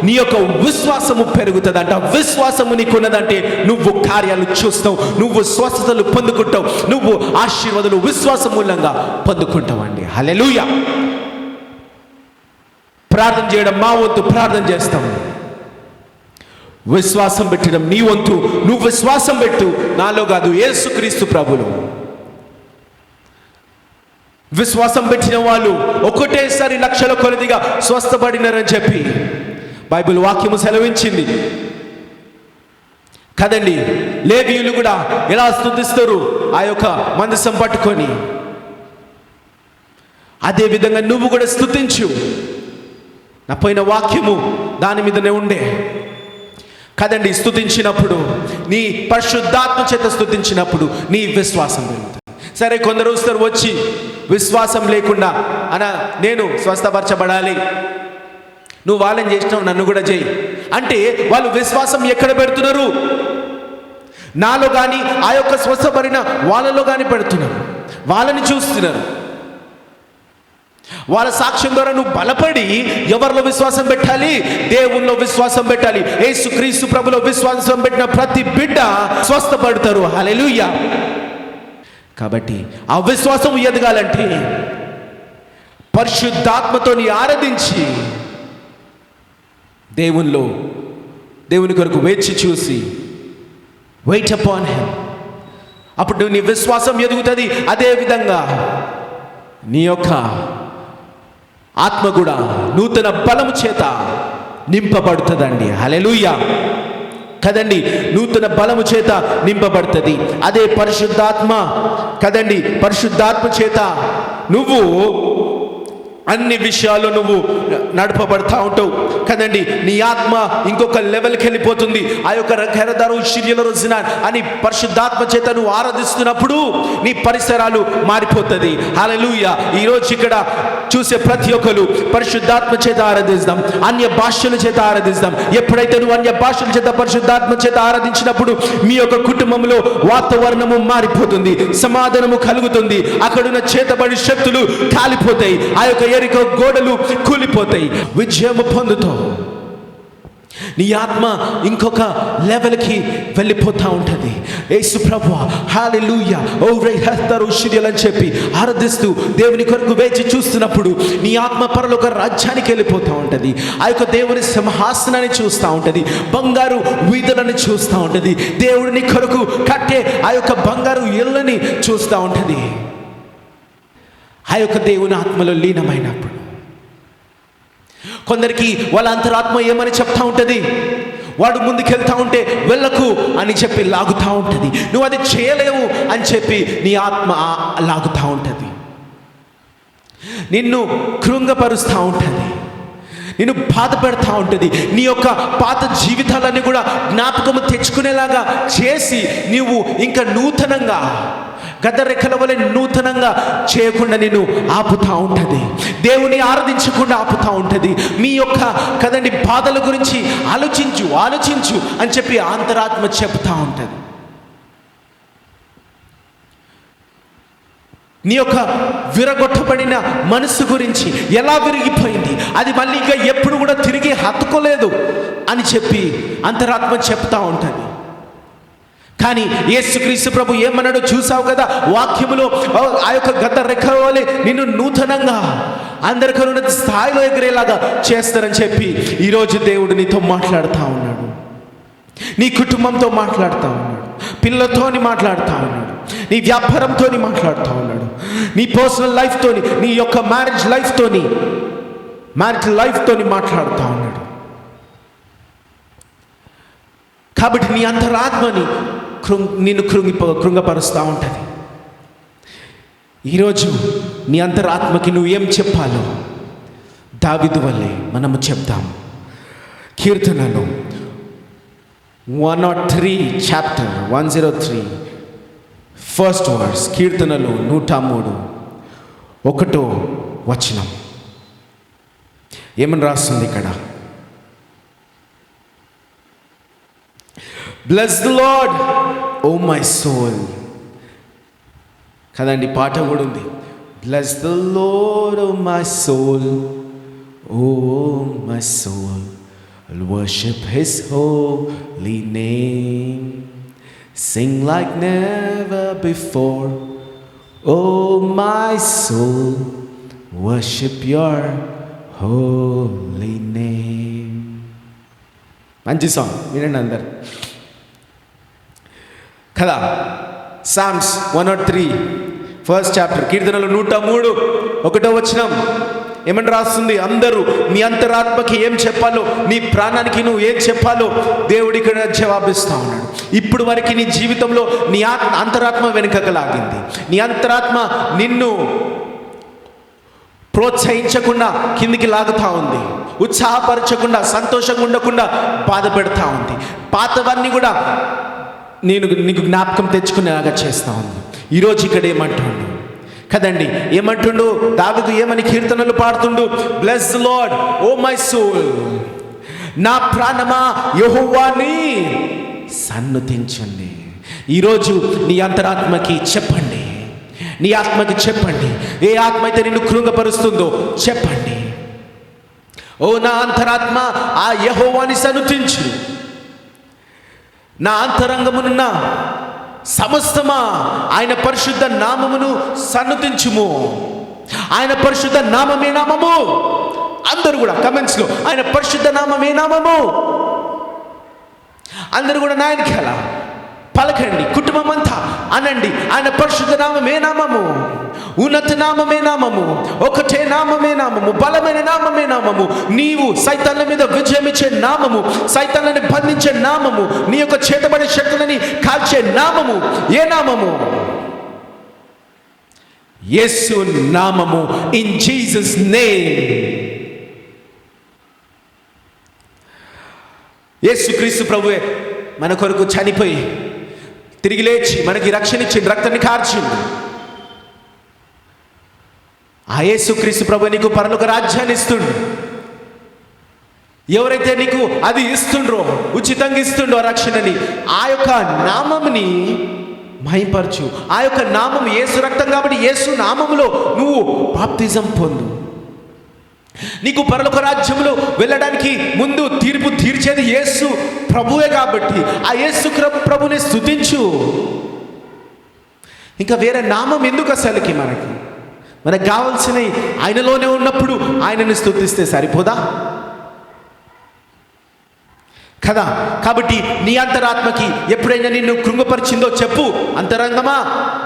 నీ యొక్క విశ్వాసము పెరుగుతుందంట. విశ్వాసము నీకున్నదంటే నువ్వు కార్యాలు చూస్తావు, నువ్వు స్వస్థతలు పొందుకుంటావు, నువ్వు ఆశీర్వాదాలు విశ్వాసం మూలంగా పొందుకుంటావండి. హల్లెలూయా. ప్రార్థన చేయడం మా వంతు, ప్రార్థన చేస్తాం. విశ్వాసం పెట్టడం నీ వంతు. నువ్వు విశ్వాసం పెట్టు, నాలో కాదు, యేసుక్రీస్తు ప్రభులో. విశ్వాసం పెట్టిన వాళ్ళు ఒకటేసారి లక్షల కొలదిగా స్వస్థపడినారని చెప్పి బైబిల్ వాక్యము సెలవించింది కదండి. లేవీయులు కూడా ఎలా స్తుతిస్తారు ఆ యొక్క మందసం పట్టుకొని, అదే విధంగా నువ్వు కూడా స్తుతించు. నా పోయిన వాక్యము దాని మీదనే ఉండే కదండి. స్తుతించినప్పుడు, నీ పరిశుద్ధాత్మ చేత స్తుతించినప్పుడు నీ విశ్వాసం పెరుగుతుంది. సరే, కొందరు వస్తారు వచ్చి విశ్వాసం లేకుండా, నేను స్వస్థపరచబడాలి, నువ్వు వాళ్ళని చేసినావు నన్ను కూడా చేయి అంటే, వాళ్ళు విశ్వాసం ఎక్కడ పెడుతున్నారు? నాలో కానీ ఆ యొక్క స్వస్థపడిన వాళ్ళలో కానీ పెడుతున్నారు. వాళ్ళని చూస్తున్నారు. వాళ్ళ సాక్ష్యం ద్వారా నువ్వు బలపడి ఎవరిలో విశ్వాసం పెట్టాలి? దేవుల్లో విశ్వాసం పెట్టాలి. యేసుక్రీస్తు ప్రభులో విశ్వాసం పెట్టిన ప్రతి బిడ్డ స్వస్థపడతారు. హల్లెలూయా. కాబట్టి ఆ విశ్వాసం ఎదగాలంటే పరిశుద్ధాత్మతోని ఆరాధించి దేవుని కొరకు వేచి చూసి వెయిట్ అపాన్ హిమ్, అప్పుడు నీ విశ్వాసం ఎదుగుతుంది. అదే విధంగా నీ యొక్క ఆత్మ కూడా నూతన బలము చేత నింపబడుతుందండి. హల్లెలూయా కదండి. నూతన బలము చేత నింపబడుతుంది. అదే పరిశుద్ధాత్మ కదండి. పరిశుద్ధాత్మ చేత నువ్వు అన్ని విషయాల్లో నువ్వు నడపబడతా ఉంటావు కదండి. నీ ఆత్మ ఇంకొక లెవెల్కి వెళ్ళిపోతుంది. ఆ యొక్క రకరదారు శిర్యల రోజున అని పరిశుద్ధాత్మ చేత నువ్వు ఆరాధిస్తున్నప్పుడు నీ పరిసరాలు మారిపోతుంది. హల్లెలూయా. ఈరోజు ఇక్కడ చూసే ప్రతి ఒక్కరు పరిశుద్ధాత్మ చేత ఆరాధిస్తాం, అన్య భాషల చేత ఆరాధిస్తాం. ఎప్పుడైతే నువ్వు అన్య భాషల చేత పరిశుద్ధాత్మ చేత ఆరాధించినప్పుడు మీ యొక్క కుటుంబంలో వాతావరణము మారిపోతుంది, సమాధానము కలుగుతుంది, అక్కడున్న చేతబడి శక్తులు కాలిపోతాయి, ఆ యొక్క ఎరికో గోడలు కూలిపోతాయి, విజయము పొందుతావు. నీ ఆత్మ ఇంకొక లెవెల్కి వెళ్ళిపోతూ ఉంటుంది. యేసు ప్రభువా హల్లెలూయా ఓ రే హస్తరు శిరియలు అని చెప్పి ఆరాధిస్తూ దేవుని కొరకు వేచి చూస్తున్నప్పుడు నీ ఆత్మ పరలోక రాజ్యానికి వెళ్ళిపోతూ ఉంటుంది. ఆ యొక్క దేవుని సింహాసనాన్ని చూస్తూ ఉంటుంది, బంగారు వీధులను చూస్తూ ఉంటుంది, దేవుడిని కొరకు కట్టే ఆ యొక్క బంగారు ఇళ్ళని చూస్తూ ఉంటుంది. ఆ యొక్క దేవుని ఆత్మలో లీనమైనప్పుడు కొందరికి వాళ్ళ అంతరాత్మ ఏమని చెప్తా ఉంటుంది, వాడు ముందుకెళ్తా ఉంటే వెళ్ళకు అని చెప్పి లాగుతూ ఉంటుంది, నువ్వు అది చేయలేవు అని చెప్పి నీ ఆత్మ లాగుతూ ఉంటుంది, నిన్ను కృంగపరుస్తూ ఉంటుంది, నిన్ను బాధ పెడతా ఉంటుంది. నీ యొక్క పాత జీవితాలన్నీ కూడా జ్ఞాపకము తెచ్చుకునేలాగా చేసి నువ్వు ఇంకా నూతనంగా గద్దరెక్కల వలె నూతనంగా చేయకుండా నిన్ను ఆపుతూ ఉంటుంది, దేవుని ఆరాధించకుండా ఆపుతూ ఉంటుంది. మీ యొక్క కదండి బాధల గురించి ఆలోచించు అని చెప్పి అంతరాత్మ చెప్తా ఉంటుంది. నీ యొక్క విరగొట్టబడిన మనసు గురించి ఎలా విరిగిపోయింది, అది మళ్ళీ ఇంకా ఎప్పుడు కూడా తిరిగి హత్తుకోలేదు అని చెప్పి అంతరాత్మ చెప్తా ఉంటుంది. కానీ యేసుక్రీస్తు ప్రభు ఏమన్నాడో చూసావు కదా, వాక్యములో ఆ యొక్క గత రెక్కవలే నిన్ను నూతనంగా అందరికన్నా స్థాయిలో ఎగిరేలాగా చేస్తారని చెప్పి ఈరోజు దేవుడు నీతో మాట్లాడుతూ ఉన్నాడు, నీ కుటుంబంతో మాట్లాడుతూ ఉన్నాడు, పిల్లలతోని మాట్లాడుతూ ఉన్నాడు, నీ వ్యాపారంతో మాట్లాడుతూ ఉన్నాడు, నీ పర్సనల్ లైఫ్తోని, నీ యొక్క మ్యారేజ్ లైఫ్తోని మాట్లాడుతూ ఉన్నాడు. కాబట్టి నీ అంతరాత్మని నిన్ను కృంగపరుస్తూ ఉంటుంది. ఈరోజు నీ అంతరాత్మకి నువ్వు ఏం చెప్పాలో దావీదు వల్లే మనము చెప్తాం. కీర్తనలు 103 చాప్టర్ 103 ఫస్ట్ వర్స్, కీర్తనలు 103 1వ వచనం ఏమని రాస్తుంది ఇక్కడ, Bless the Lord, oh my soul. కదండి పాట కూడా ఉంది, Bless the Lord, oh my soul, oh my soul, I'll worship His holy name, sing like never before, oh my soul, worship your holy name. మంచి song వినండి అందరు కదా. Psalms 103 first chapter, కీర్తనలు 103 1వ వచనం ఏమని రాస్తుంది, అందరూ నీ అంతరాత్మకి ఏం చెప్పాలో, నీ ప్రాణానికి నువ్వు ఏం చెప్పాలో దేవుడు ఇక్కడ జవాబిస్తూ ఉన్నాడు. ఇప్పుడు వరకు నీ జీవితంలో నీ అంతరాత్మ వెనుకకు లాగింది, నీ అంతరాత్మ నిన్ను ప్రోత్సహించకుండా కిందికి లాగుతూ ఉంది, ఉత్సాహపరచకుండా సంతోషంగా ఉండకుండా బాధ పెడతా ఉంది, పాతవన్నీ కూడా నీకు జ్ఞాపకం తెచ్చుకునేలాగా చేస్తూ ఉంది. ఈరోజు ఇక్కడ ఏమంటుండు కదండి, ఏమంటుండు దావీదు, ఏమని కీర్తనలు పాడుతుండు, bless the Lord O my soul, నా ప్రాణమా యెహోవాని సన్నుతించండి. ఈరోజు నీ అంతరాత్మకి చెప్పండి, నీ ఆత్మకి చెప్పండి, ఏ ఆత్మ అయితే నిన్ను కృంగపరుస్తుందో చెప్పండి, ఓ నా అంతరాత్మ ఆ యెహోవాని సన్నుతించు, నా అంతరంగమునున్న సమస్తమా ఆయన పరిశుద్ధ నామమును సన్నుతించుము. ఆయన పరిశుద్ధ నామమే నామము. అందరూ కూడా కమెంట్స్ లో ఆయన పరిశుద్ధ నామమే నామము అందరూ కూడా నాయనకి అలా పలకండి, కుటుంబం అంతా అనండి, ఆయన పరిశుద్ధ నామమే నామము, ఉన్నత నామమే నామము, ఒకటే నామమే నామము, బలమైన నామమే నామము, నీవు సైతాన్ల మీద విజయం ఇచ్చే నామము, సైతాన్లని బంధించే నామము, నీ యొక్క చేతబడే శక్తులని కాల్చే నామము. ఏ నామము? యేసు నామము. In Jesus name. యేసుక్రీస్తు ప్రభువే మన కొరకు చనిపోయి తిరిగి లేచి మనకి రక్షణ ఇచ్చిండు, రక్తాన్ని కార్చిండు. ఆ యేసుక్రీస్తు ప్రభు నీకు పరలోక రాజ్యాన్ని ఇస్తుండు. ఎవరైతే నీకు అది ఇస్తుండ్రో, ఉచితంగా ఇస్తుండో ఆ రక్షణని, ఆ యొక్క నామంని మహింపరచు. ఆ యొక్క నామం యేసు రక్తం కాబట్టి యేసు నామములో నువ్వు బాప్తిజం పొందు. నీకు పరలోక రాజ్యంలో వెళ్ళడానికి ముందు తీర్పు తీర్చేది యేసు ప్రభువే కాబట్టి ఆ యేసు ప్రభుని స్తుతించు. ఇంకా వేరే నామం ఎందుకు అసలుకి మనకు కావాల్సినవి ఆయనలోనే ఉన్నప్పుడు ఆయనని స్తుతిస్తే సరిపోదా కదా? కాబట్టి నీ అంతరాత్మకి ఎప్పుడైనా నిన్ను కృంగపరిచిందో చెప్పు, అంతరంగమా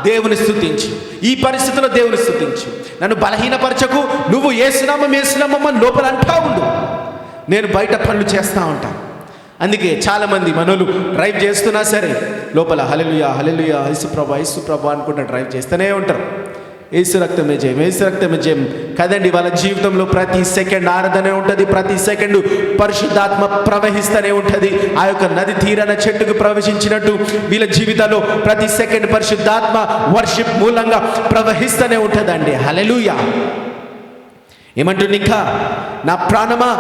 దేవుని స్తుతించు. ఈ పరిస్థితిలో దేవుని స్తుతించు. నన్ను బలహీనపరచకు, నువ్వు ఏసునామం లోపల అంటా ఉండు. నేను బయట పనులు చేస్తూ ఉంటాను. అందుకే చాలామంది మనోళ్ళు డ్రైవ్ చేస్తున్నా సరే లోపల హల్లెలూయా హల్లెలూయా యేసు ప్రభు అనుకుంటా డ్రైవ్ చేస్తూనే ఉంటారు. యేసు రక్తమే జయం కదండి. వాళ్ళ జీవితంలో ప్రతి సెకండ్ ఆరాధనే ఉంటుంది, ప్రతి సెకండు పరిశుద్ధాత్మ ప్రవహిస్తూనే ఉంటుంది. ఆ యొక్క నది తీరాన చెట్టుకు ప్రవేశించినట్టు వీళ్ళ జీవితాల్లో ప్రతి సెకండ్ పరిశుద్ధాత్మ వర్షిప్ మూలంగా ప్రవహిస్తూనే ఉంటుందండి. హల్లెలూయా. ఏమంటుంది ఇంకా? నా ప్రాణమా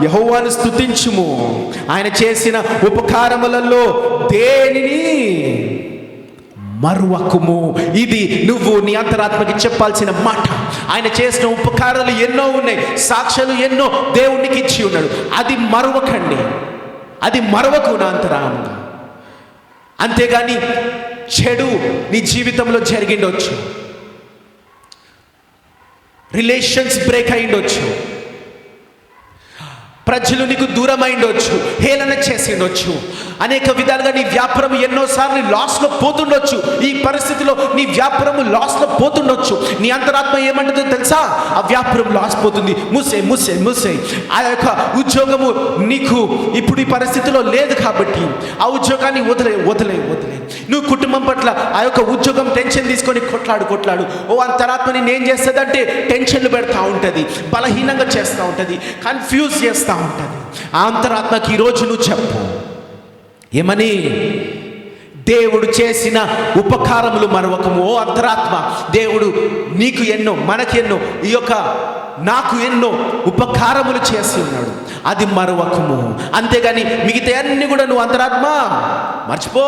యెహోవాను స్తుతించుము, ఆయన చేసిన ఉపకారములలో దేనిని మరువకుము. ఇది నువ్వు నీ అంతరాత్మకి చెప్పాల్సిన మాట. ఆయన చేసిన ఉపకారాలు ఎన్నో ఉన్నాయి, సాక్ష్యాలు ఎన్నో దేవునికి ఇచ్చి ఉన్నాడు. అది మరువకండి, అది మరువకు నా అంతరాత్మ. అంతేగాని చెడు నీ జీవితంలో జరిగిండొచ్చు, రిలేషన్స్ బ్రేక్ అయిండొచ్చు, ప్రజలు నీకు దూరం అయిండొచ్చు, హేళన చేసిండొచ్చు, అనేక విధాలుగా నీ వ్యాపారం ఎన్నోసార్లు లాస్లో పోతుండొచ్చు. ఈ పరిస్థితిలో నీ వ్యాపారం లాస్లో పోతుండొచ్చు. నీ అంతరాత్మ ఏమంటుందో తెలుసా? ఆ వ్యాపారం లాస్ పోతుంది, మూసే. ఆ యొక్క ఉద్యోగము నీకు ఇప్పుడు ఈ పరిస్థితిలో లేదు కాబట్టి ఆ ఉద్యోగాన్ని వదిలే. నువ్వు కుటుంబం పట్ల ఆ యొక్క ఉద్యోగం టెన్షన్ తీసుకొని కొట్లాడు. ఓ అంతరాత్మని నేను చేస్తుందంటే టెన్షన్లు పెడతా ఉంటుంది, బలహీనంగా చేస్తూ ఉంటుంది, కన్ఫ్యూజ్ చేస్తూ ఉంటుంది. ఆ అంతరాత్మకి ఈరోజు నువ్వు చెప్పు, ఏమని? దేవుడు చేసిన ఉపకారములు మరొకము. ఓ అంతరాత్మ, దేవుడు నీకు ఎన్నో, మనకెన్నో, ఈ యొక్క నాకు ఎన్నో ఉపకారములు చేసి ఉన్నాడు, అది మరొకము. అంతేగాని మిగతా అన్ని కూడా నువ్వు అంతరాత్మ మర్చిపో.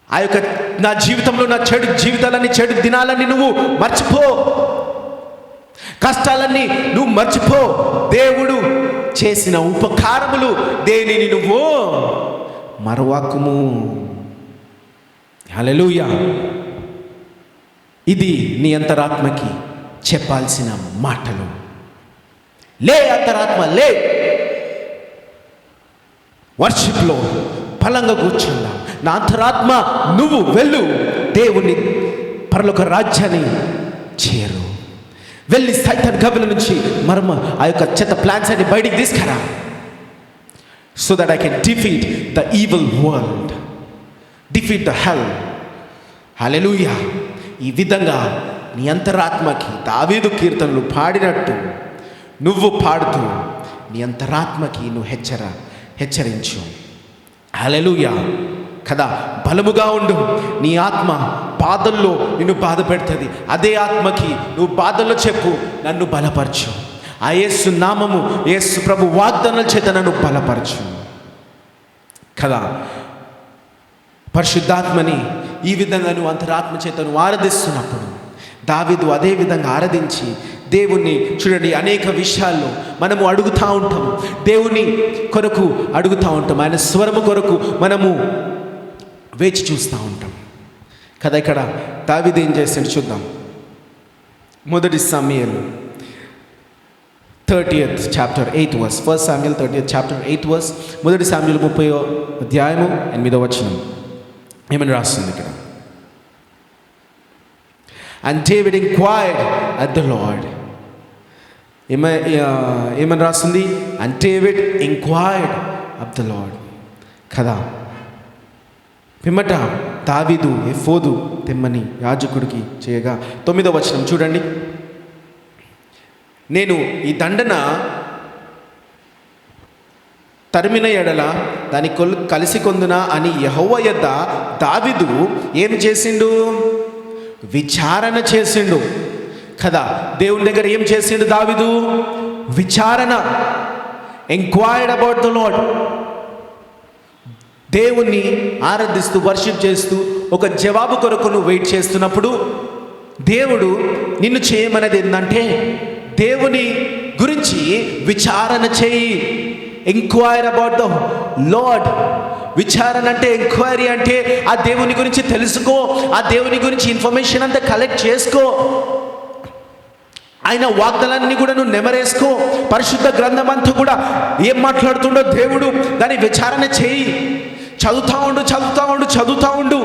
ఆ యొక్క నా జీవితంలో నా చెడు జీవితాలన్నీ, చెడు దినాలన్నీ నువ్వు మర్చిపో, కష్టాలన్నీ నువ్వు మర్చిపో. దేవుడు చేసిన ఉపకారములు దేనిని నువ్వు మరువకుము. హల్లెలూయా. ఇది నీ అంతరాత్మకి చెప్పాల్సిన మాటలు. లే అంతరాత్మ, లే. వర్షిప్లో బలంగా కూర్చుందాం. నా అంతరాత్మ నువ్వు వెళ్ళు, దేవుని పరలోక రాజ్యాన్ని చేరు. వెళ్ళి సైతాన్ గవ్వల నుంచి ఆ యొక్క చెత్త ప్లాన్స్ అన్ని బయటికి తీసుకురా. So that I can defeat the evil world, defeat the hell. హల్లెలూయా. ఈ విధంగా నీ అంతరాత్మకి దావీదు కీర్తనలు పాడినట్టు నువ్వు పాడుతూ నీ అంతరాత్మకి నువ్వు హెచ్చరించు. హల్లెలూయా కదా. బలముగా ఉండు. నీ ఆత్మ బాధల్లో నిన్ను బాధ పెడుతుంది, అదే ఆత్మకి నువ్వు బాధల్లో చెప్పు, నన్ను బలపరచు. ఆ యేసు నామము, యేసు ప్రభు వాగ్దానాల చేత నన్ను బలపరచు కదా. పరిశుద్ధాత్మని ఈ విధంగా నువ్వు అంతరాత్మ చేత నువ్వు ఆరాధిస్తున్నప్పుడు దావీదు అదే విధంగా ఆరాధించి దేవుణ్ణి చూడండి. అనేక విషయాల్లో మనము అడుగుతూ ఉంటాం, దేవుని కొరకు అడుగుతూ ఉంటాం, ఆయన స్వరము కొరకు మనము వేచి చూస్తూ ఉంటాం కదా. ఇక్కడ దావీదు ఏం చేస్తాడు చూద్దాం. మొదటి సమూయేలు 30th chapter 8th verse. 1 Samuel 30th chapter 8th verse. మొదటి సమూయేలు 30వ అధ్యాయము 8వ వచనం ఏమని రాస్తుంది ఇక్కడ? And David inquired at the Lord. ఏమని రాస్తుంది? And David inquired of the Lord కదా. పిమ్మట దావీదు ఎఫోదు తెమ్మని యాజకుడికి చేయగా 9వ వచనం చూడండి. నేను ఈ దండన తరిమిన ఎడల దాని కలిసి కొందునా అని యెహోవా యొద్ద దావీదు ఏం చేసిండు? విచారణ చేసిండు కదా. దేవుని దగ్గర ఏం చేసిండు దావీదు? విచారణ. Enquired about the lord. దేవుణ్ణి ఆరాధిస్తూ వర్షిప్ చేస్తూ ఒక జవాబు కొరకు నువ్వు వెయిట్ చేస్తున్నప్పుడు దేవుడు నిన్ను చేయమన్నది ఏంటంటే దేవుని గురించి విచారణ చేయి. Enquire about the lord. విచారణ అంటే ఎంక్వైరీ అంటే ఆ దేవుని గురించి తెలుసుకో, ఆ దేవుని గురించి ఇన్ఫర్మేషన్ అంతా కలెక్ట్ చేసుకో, ఆయన వాగ్దానాన్ని కూడా నువ్వు నెమరేసుకో. పరిశుద్ధ గ్రంథం అంతా కూడా ఏం మాట్లాడుతుండో దేవుడు దాన్ని విచారణ చేయి. చదువుతా ఉండు.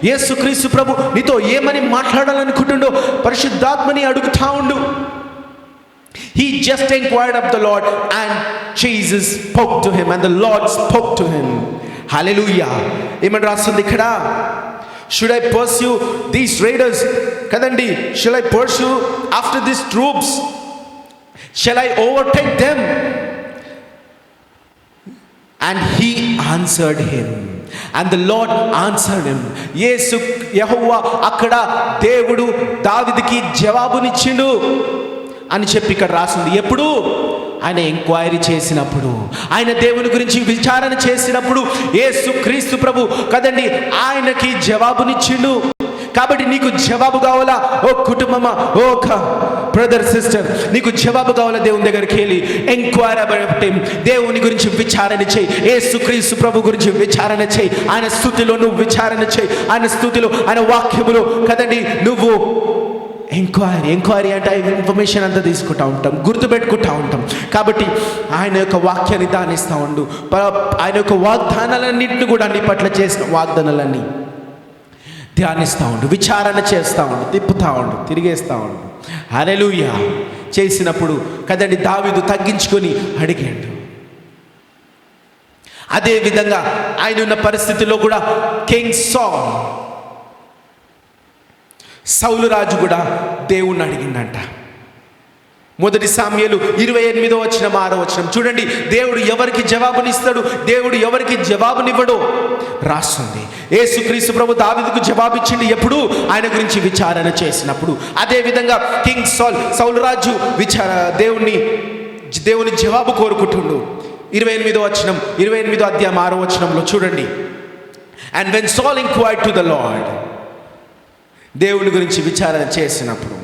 యేసుక్రీస్తు ప్రభు నీతో ఏమని మాట్లాడాలనుకుంటుండో పరిశుద్ధాత్మని అడుగుతా ఉండు. He just inquired of the Lord and Jesus spoke to him and the Lord spoke to him. Hallelujah. ఏమని రాస్తుంది ఇక్కడ? Should I pursue these raiders? కదండి, shall I pursue after these troops? Shall I overtake them? And he answered him. And the Lord answered him. యెహోవా అక్కడ దేవుడు దావీదుకి జవాబునిచ్చిండు అని చెప్పి ఇక్కడ రాసింది. ఎప్పుడు? ఆయన ఎంక్వైరీ చేసినప్పుడు, ఆయన దేవుని గురించి విచారణ చేసినప్పుడు యేసుక్రీస్తు ప్రభు కదండి ఆయనకి జవాబునిచ్చిండు. కాబట్టి నీకు జవాబు కావాలా ఓ కుటుంబమా, ఓ బ్రదర్ సిస్టర్, నీకు జవాబు కావాలా దేవుని దగ్గరికి వెళ్ళి ఎంక్వైరీ అబౌట్ హిమ్. దేవుని గురించి విచారణ చేయి. యేసుక్రీస్తు ప్రభు గురించి విచారణ చేయి. ఆయన స్తుతిలో నువ్వు విచారణ చేయి. ఆయన స్తుతిలో, ఆయన వాక్యములో కదండి నువ్వు ఎంక్వైరీ అంటే ఇన్ఫర్మేషన్ అంతా తీసుకుంటూ ఉంటాం, గుర్తుపెట్టుకుంటూ ఉంటాం. కాబట్టి ఆయన యొక్క వాక్యాన్ని ధ్యానిస్తూ ఉండు. ఆయన యొక్క వాగ్దానాలన్నింటినీ కూడా నీ పట్ల చేసిన వాగ్దానాలన్నీ ధ్యానిస్తూ ఉండు, విచారణ చేస్తూ ఉండు, తిప్పుతూ ఉండు, తిరిగేస్తూ ఉండు. హల్లెలూయా. చేసినప్పుడు కదండి దావీదు తగ్గించుకొని అడిగాడు. అదే విధంగా ఆయన ఉన్న పరిస్థితిలో కూడా కింగ్ సౌలు రాజు కూడా దేవుణ్ణి అడిగిందంట. 1 సామ్యూయేలు 28:6 చూడండి. దేవుడు ఎవరికి జవాబునిస్తాడు, దేవుడు ఎవరికి జవాబునివ్వడో రాస్తుంది. యేసుక్రీస్తు ప్రభు దావీదుకు జవాబిచ్చింది ఎప్పుడు? ఆయన గురించి విచారణ చేసినప్పుడు. అదే విధంగా కింగ్ సౌలు రాజు దేవుని జవాబు కోరుకుంటుండు. 28వ అధ్యాయం 6వ వచనంలో చూడండి. And when Saul inquired to the Lord, దేవుని గురించి విచారణ చేసినప్పుడు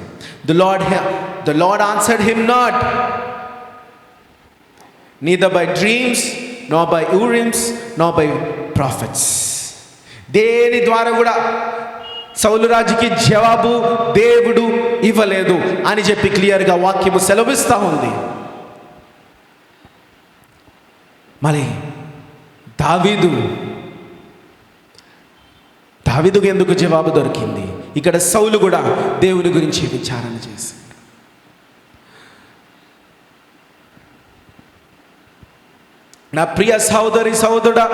the Lord answered him not, neither by dreams nor by Urims nor by prophets. దేని ద్వారా కూడా సౌలు రాజుకి జవాబు దేవుడు ఇవ్వలేదు అని చెప్పి క్లియర్గా వాక్యము సెలవిస్తూ ఉంది. మరి దావీదుకు ఎందుకు జవాబు దొరికింది? ఇక్కడ సౌలు కూడా దేవుని గురించి విచారణ చేశాడు. నా ప్రియ సహోదరుడా,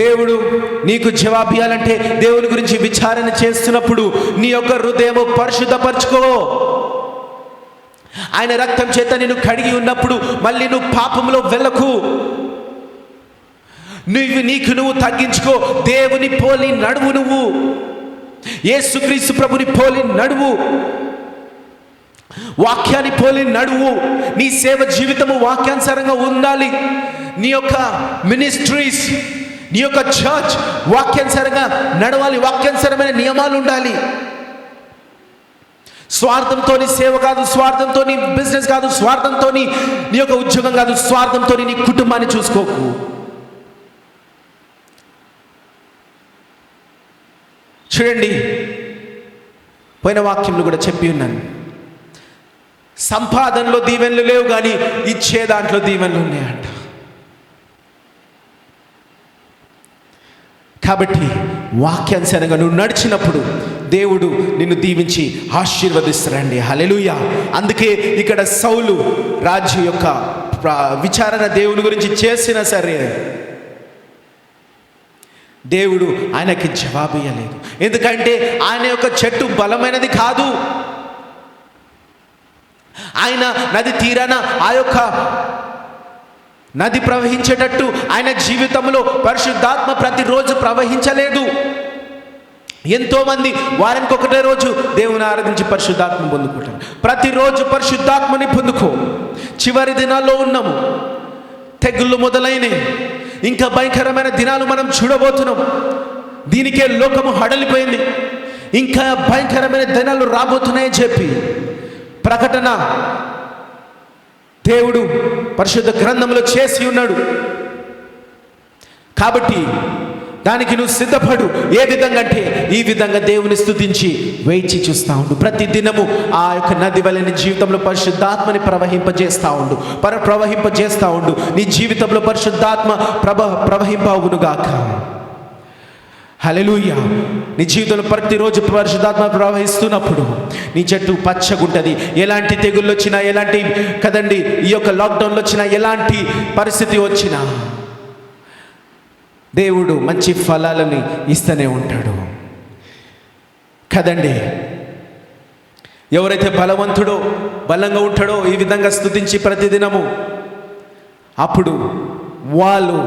దేవుడు నీకు జవాబు ఇవ్వాలంటే దేవుని గురించి విచారణ చేస్తున్నప్పుడు నీ యొక్క హృదయము పరిశుద్ధపరచుకో. ఆయన రక్తం చేత నిన్ను కడిగి ఉన్నప్పుడు మళ్ళీ నువ్వు పాపంలో వెళ్ళకు. నీకు నువ్వు తగ్గించుకో. దేవుని పోలి నడువు. నువ్వు యేసుక్రీస్తు ప్రభుని పోలి నడువు. వాక్యాన్ని పోలి నడువు. నీ సేవ జీవితము వాక్యానుసారంగా ఉండాలి. నీ యొక్క మినిస్ట్రీస్, నీ యొక్క చర్చ్ వాక్యానుసారంగా నడవాలి. వాక్యానుసారమైన నియమాలు ఉండాలి. స్వార్థంతో సేవ కాదు, స్వార్థంతో బిజినెస్ కాదు, స్వార్థంతో నీ యొక్క ఉద్యోగం కాదు, స్వార్థంతో నీ కుటుంబాన్ని చూసుకోకు. చూడండి, పోయిన వాక్యంలో కూడా చెప్పి ఉన్నాను, సంపాదనలో దీవెనలు లేవు కానీ ఇచ్చే దాంట్లో దీవెనలు ఉన్నాయంట. కాబట్టి వాక్యానుసారంగా నువ్వు నడిచినప్పుడు దేవుడు నిన్ను దీవించి ఆశీర్వదిస్తారండి. హల్లెలూయా. అందుకే ఇక్కడ సౌలు రాజు యొక్క విచారణ దేవుని గురించి చేసినా సరే దేవుడు ఆయనకి జవాబు ఇవ్వలేదు. ఎందుకంటే ఆయన యొక్క చెట్టు బలమైనది కాదు. ఆయన నది తీరాన ఆ యొక్క నది ప్రవహించేటట్టు ఆయన జీవితంలో పరిశుద్ధాత్మ ప్రతిరోజు ప్రవహించలేదు. ఎంతోమంది వారానికి ఒకటే రోజు దేవుని ఆరాధించి పరిశుద్ధాత్మ పొందుకుంటారు. ప్రతిరోజు పరిశుద్ధాత్మని పొందుకో. చివరి దినాల్లో ఉన్నాము. తెగుళ్ళు మొదలైనవి. ఇంకా భయంకరమైన దినాలు మనం చూడబోతున్నాం. దీనికే లోకము హడలిపోయింది. ఇంకా భయంకరమైన దినాలు రాబోతున్నాయని చెప్పి ప్రకటన దేవుడు పరిశుద్ధ గ్రంథంలో చేసి ఉన్నాడు. కాబట్టి దానికి నువ్వు సిద్ధపడు. ఏ విధంగా అంటే ఈ విధంగా దేవుని స్తుతించి వేచి చూస్తూ ఉండు. ప్రతి దినము ఆ యొక్క నది వలె నీ జీవితంలో పరిశుద్ధాత్మని ప్రవహింపజేస్తూ ఉండు. నీ జీవితంలో పరిశుద్ధాత్మ ప్రవహింపవునుగాక. హల్లెలూయా. నీ జీవితంలో ప్రతిరోజు పరిశుద్ధాత్మ ప్రవహిస్తున్నప్పుడు నీ చెట్టు పచ్చగుంటుంది. ఎలాంటి తెగుళ్ళు వచ్చినా, ఎలాంటి కదండి ఈ యొక్క లాక్డౌన్లో వచ్చినా, ఎలాంటి పరిస్థితి వచ్చినా దేవుడు మంచి ఫలాలని ఇస్తూనే ఉంటాడు కదండి. ఎవరైతే బలవంతుడో, బలంగా ఉంటాడో ఈ విధంగా స్తుతించి ప్రతిదినము, అప్పుడు వాళ్ళు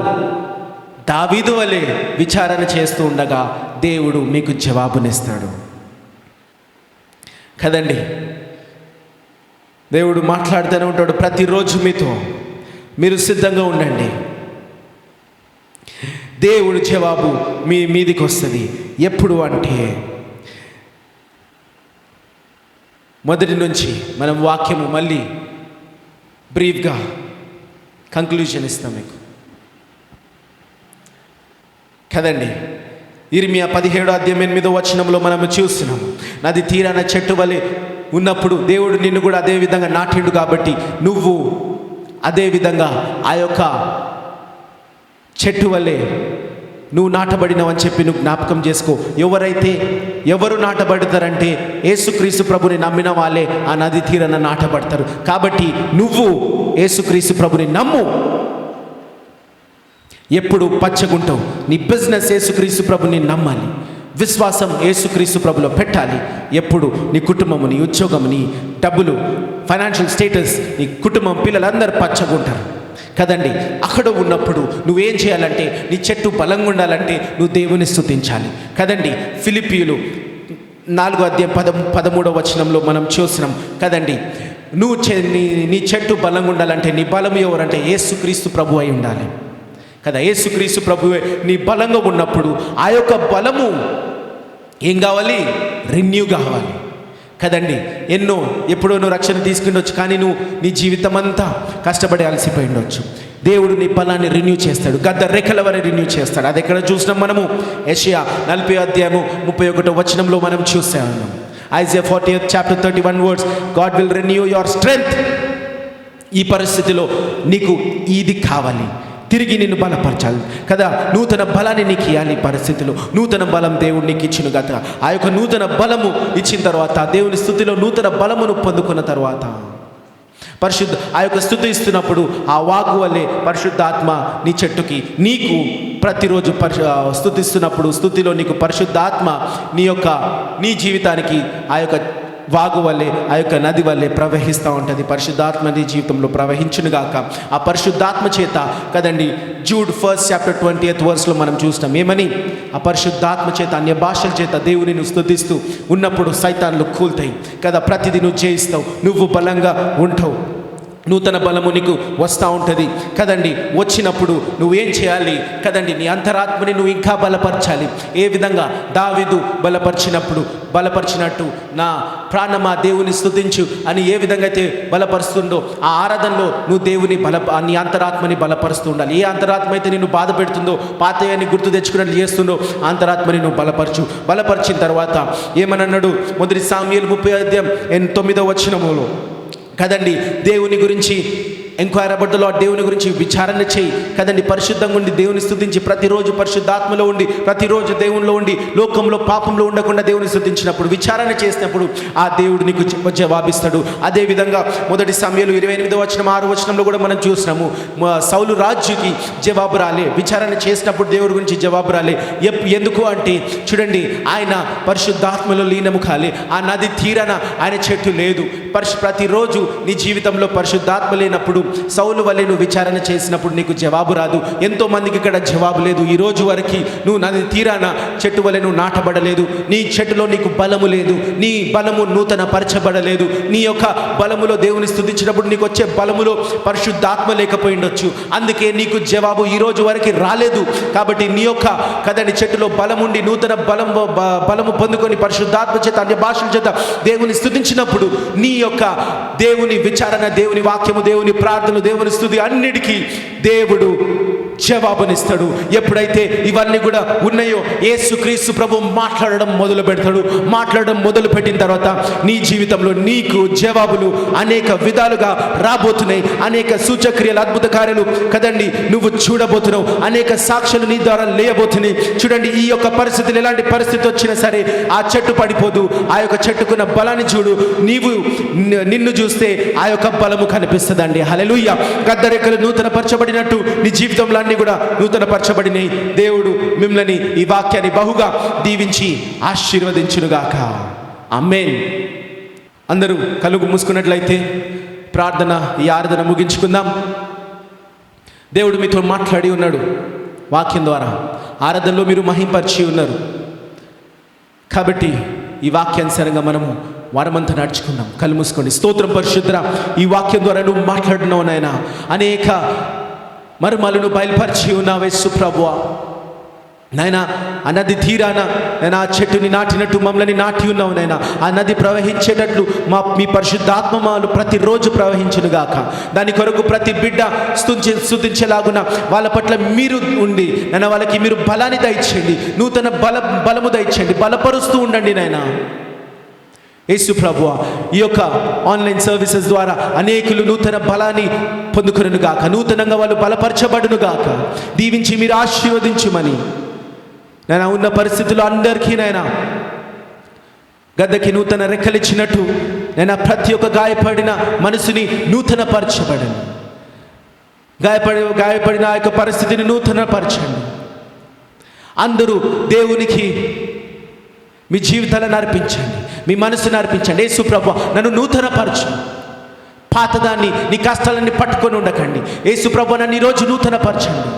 దావీదు వలె విచారణ చేస్తూ ఉండగా దేవుడు మీకు జవాబునిస్తాడు కదండి. దేవుడు మాట్లాడుతూనే ఉంటాడు ప్రతిరోజు మీతో. మీరు సిద్ధంగా ఉండండి. దేవుడు జవాబు మీ మీదికి వస్తుంది. ఎప్పుడు అంటే మొదటి నుంచి మనం వాక్యము మళ్ళీ బ్రీఫ్గా కంక్లూజన్ ఇస్తాం మీకు కదండి. ఇర్మియా 17:8 మనము చూస్తున్నాం. నది తీరాన చెట్టు వలె ఉన్నప్పుడు దేవుడు నిన్ను కూడా అదే విధంగా నాటిండు. కాబట్టి నువ్వు అదే విధంగా ఆ యొక్క చెట్టు వలె నువ్వు నాటబడినవని చెప్పి నువ్వు జ్ఞాపకం చేసుకో. ఎవరు నాటబడతారంటే యేసుక్రీస్తు ప్రభుని నమ్మిన వాళ్ళే ఆ నది తీరాన నాటబడతారు. కాబట్టి నువ్వు యేసుక్రీస్తు ప్రభుని నమ్ము. ఎప్పుడు పచ్చగుంటావు. నీ బిజినెస్ యేసుక్రీస్తు ప్రభుని నమ్మాలి. విశ్వాసం యేసుక్రీస్తు ప్రభులో పెట్టాలి. ఎప్పుడు నీ కుటుంబము, నీ ఉద్యోగం, నీ డబ్బులు, ఫైనాన్షియల్ స్టేటస్, నీ కుటుంబం, పిల్లలందరూ పచ్చగుంటారు కదండి. అక్కడ ఉన్నప్పుడు నువ్వేం చేయాలంటే, నీ చెట్టు బలంగా ఉండాలంటే నువ్వు దేవుని స్తుతించాలి కదండి. ఫిలిప్పీయులు 4:13 మనం చూసినాం కదండి. నువ్వు నీ చెట్టు బలంగా ఉండాలంటే నీ బలం ఎవరంటే యేసుక్రీస్తు ప్రభు అయి ఉండాలి కదా. యేసుక్రీస్తు ప్రభువే నీ బలంగా ఉన్నప్పుడు ఆ యొక్క బలము ఏం కావాలి? రెన్యూ కావాలి కదండి. ఎప్పుడో నువ్వు రక్షణ తీసుకుండొచ్చు, కానీ నువ్వు నీ జీవితం అంతా కష్టపడి అలసిపోయి ఉండొచ్చు. దేవుడు నీ బలాన్ని రెన్యూ చేస్తాడు. గద్ద రెక్కల వరకు రెన్యూ చేస్తాడు. అది ఎక్కడ చూసినాం మనము? యెషయా 40:31 మనం చూసాము. Isaiah 40:31 God will renew your strength. ఈ పరిస్థితిలో నీకు ఇది కావాలి, తిరిగి నిన్ను బలపరచాలి కదా. నూతన బలాన్ని నీకు ఇవ్వాలి. పరిస్థితిలో నూతన బలం దేవుడు నీకు ఇచ్చిన గత ఆ యొక్క నూతన బలము ఇచ్చిన తర్వాత, దేవుని స్తుతిలో నూతన బలమును పొందుకున్న తర్వాత, ఆ యొక్క స్తుతి ఇస్తున్నప్పుడు ఆ వాగు వల్లే పరిశుద్ధాత్మ నీ చెట్టుకి, నీకు ప్రతిరోజు స్తుతిస్తున్నప్పుడు స్తుతిలో నీకు పరిశుద్ధాత్మ నీ జీవితానికి ఆ యొక్క వాగు వల్లే, ఆ యొక్క నది వల్లే ప్రవహిస్తూ ఉంటుంది. పరిశుద్ధాత్మ నీ జీవితంలో ప్రవహించునుగాక. ఆ పరిశుద్ధాత్మ చేత కదండి. జూడ్ 1:20 మనం చూస్తాం ఏమని? ఆ పరిశుద్ధాత్మ చేత, అన్య భాషల చేత దేవుని నువ్వు స్తుతిస్తూ ఉన్నప్పుడు సైతాన్లు కూల్తాయి కదా. ప్రతిదీ నువ్వు జయిస్తావు, నువ్వు బలంగా ఉంటావు, నూతన బలము నీకు వస్తూ ఉంటుంది కదండి. వచ్చినప్పుడు నువ్వేం చేయాలి కదండి? నీ అంతరాత్మని నువ్వు ఇంకా బలపరచాలి. ఏ విధంగా? దావీదు బలపరిచినట్టు నా ప్రాణమా దేవుని స్తుతించు అని ఏ విధంగా అయితే బలపరుస్తుందో, ఆ ఆరాధనలో నువ్వు దేవుని నీ అంతరాత్మని బలపరుస్తూ ఉండాలి. ఏ అంతరాత్మ అయితే నిన్ను బాధ పెడుతుందో, పాతయాన్ని గుర్తు తెచ్చుకున్నట్లు చేస్తుందో, అంతరాత్మని నువ్వు బలపరిచిన తర్వాత ఏమనన్నాడు? మొదటి సామ్యూయేలు 30:9 కదండి. దేవుని గురించి ఎంక్వైరీ అబౌట్ ద లార్డ్, దేవుని గురించి విచారణ చేయి కదండి. పరిశుద్ధంగా ఉండి దేవుని స్తుతించి, ప్రతిరోజు పరిశుద్ధాత్మలో ఉండి, ప్రతిరోజు దేవునిలో ఉండి, లోకంలో పాపంలో ఉండకుండా దేవుని స్తుతించినప్పుడు, విచారణ చేసినప్పుడు ఆ దేవుడు నీకు జవాబిస్తాడు. అదేవిధంగా మొదటి సమూయేలు 28:6 కూడా మనం చూసినాము. సౌలు రాజుకి జవాబు రాలే, విచారణ చేసినప్పుడు దేవుడి గురించి జవాబు రాలే. ఎందుకు అంటే చూడండి, ఆయన పరిశుద్ధాత్మలో లీనము కాలే. ఆ నది తీరాన ఆయన చెట్టు లేదు. ప్రతిరోజు నీ జీవితంలో పరిశుద్ధాత్మ లేనప్పుడు సౌలు వలె నువ్వు విచారణ చేసినప్పుడు నీకు జవాబు రాదు. ఎంతో మందికి ఇక్కడ జవాబు లేదు. ఈ రోజు వరకు నువ్వు నది తీరాన చెట్టు వలె నువ్వు నాటబడలేదు. నీ చెట్టులో నీకు బలము లేదు. నీ బలము నూతన పరచబడలేదు. నీ యొక్క బలములో దేవుని స్తుతించినప్పుడు నీకు వచ్చే బలములో పరిశుద్ధాత్మ లేకపోయి ఉండొచ్చు. అందుకే నీకు జవాబు ఈ రోజు వరకు రాలేదు. కాబట్టి నీ యొక్క కదండి చెట్టులో బలముండి నూతన బలము పొందుకొని పరిశుద్ధాత్మ చేత అన్య భాషల చేత దేవుని స్తుతించినప్పుడు నీ యొక్క దేవుని విచారణ, దేవుని వాక్యము, దేవుని ప్రార్థన, దేవుని స్తుతి అన్నిటికీ దేవుడు జవాబునిస్తాడు. ఎప్పుడైతే ఇవన్నీ కూడా ఉన్నాయో యేసుక్రీస్తు ప్రభు మాట్లాడడం మొదలు పెడతాడు. మాట్లాడడం మొదలు పెట్టిన తర్వాత నీ జీవితంలో నీకు జవాబులు అనేక విధాలుగా రాబోతున్నాయి. అనేక సూచక్రియలు, అద్భుత కార్యాలు కదండి నువ్వు చూడబోతున్నావు. అనేక సాక్ష్యాలు నీ ద్వారా లేయబోతున్నాయి. చూడండి, ఈ యొక్క పరిస్థితులు ఎలాంటి పరిస్థితి వచ్చినా సరే ఆ చెట్టు పడిపోదు. ఆ యొక్క చెట్టుకున్న బలాన్ని చూడు. నిన్ను చూస్తే ఆ యొక్క బలము కనిపిస్తుందండి. హల్లెలూయా. గద్దరెక్కలు నూతన పరచబడినట్టు నీ జీవితంలో అన్ని కూడా నూతన పరచబడినాయి. దేవుడు మిమ్మల్ని ఈ వాక్యాన్ని బహుగా దీవించి ఆశీర్వదించునుగాక. ఆమేన్. అందరూ కళ్ళు మూసుకున్నట్లయితే ప్రార్థన, ఈ ఆరాధన ముగించుకుందాం. దేవుడు మీతో మాట్లాడి ఉన్నాడు వాక్యం ద్వారా. ఆరాధనలో మీరు మహింపరిచి ఉన్నారు. కాబట్టి ఈ వాక్యానుసారంగా మనము వారమంతా నడుచుకుందాం. కళ్ళు మూసుకోండి. స్తోత్రం పరిశుద్ధ, ఈ వాక్యం ద్వారా నువ్వు మాట్లాడినావు నాయన. అనేక మర్మాలను బయలుపరిచి ఉన్నావు యేసు ప్రభువా. నాయన ఆ నది తీరాన నేను ఆ చెట్టుని నాటినట్టు మమ్మల్ని నాటి ఉన్నావు నాయన. ఆ నది ప్రవహించేటట్లు మీ పరిశుద్ధాత్మలు ప్రతిరోజు ప్రవహించునుగాక. దాని కొరకు ప్రతి బిడ్డ స్తుతించేలాగున వాళ్ళ పట్ల మీరు ఉండి నాయన వాళ్ళకి మీరు బలాన్ని దయచేయండి. నూతన బలము దయచేయండి. బలపరుస్తూ ఉండండి నాయన యేసు ప్రభువా. ఈ యొక్క ఆన్లైన్ సర్వీసెస్ ద్వారా అనేకులు నూతన బలాన్ని పొందుకును గాక. నూతనంగా వాళ్ళు బలపరచబడును గాక. దీవించి మీరు ఆశీర్వదించుమని నేను ఉన్న పరిస్థితుల్లో అందరికీ నైనా గద్దకి నూతన రెక్కలిచ్చినట్టు నేను ప్రతి ఒక్క గాయపడిన మనసుని నూతన పరచబడను. గాయపడిన ఆ యొక్క పరిస్థితిని నూతన పరచండి. అందరూ దేవునికి మీ జీవితాలను అర్పించండి. మీ మనసును అర్పించండి. యేసు ప్రభువా నన్ను నూతన పరచు. పాతదాన్ని నీ కష్టాలన్నీ పట్టుకొని ఉండకండి. యేసు ప్రభువా నన్ను ఈరోజు నూతన పరచండి.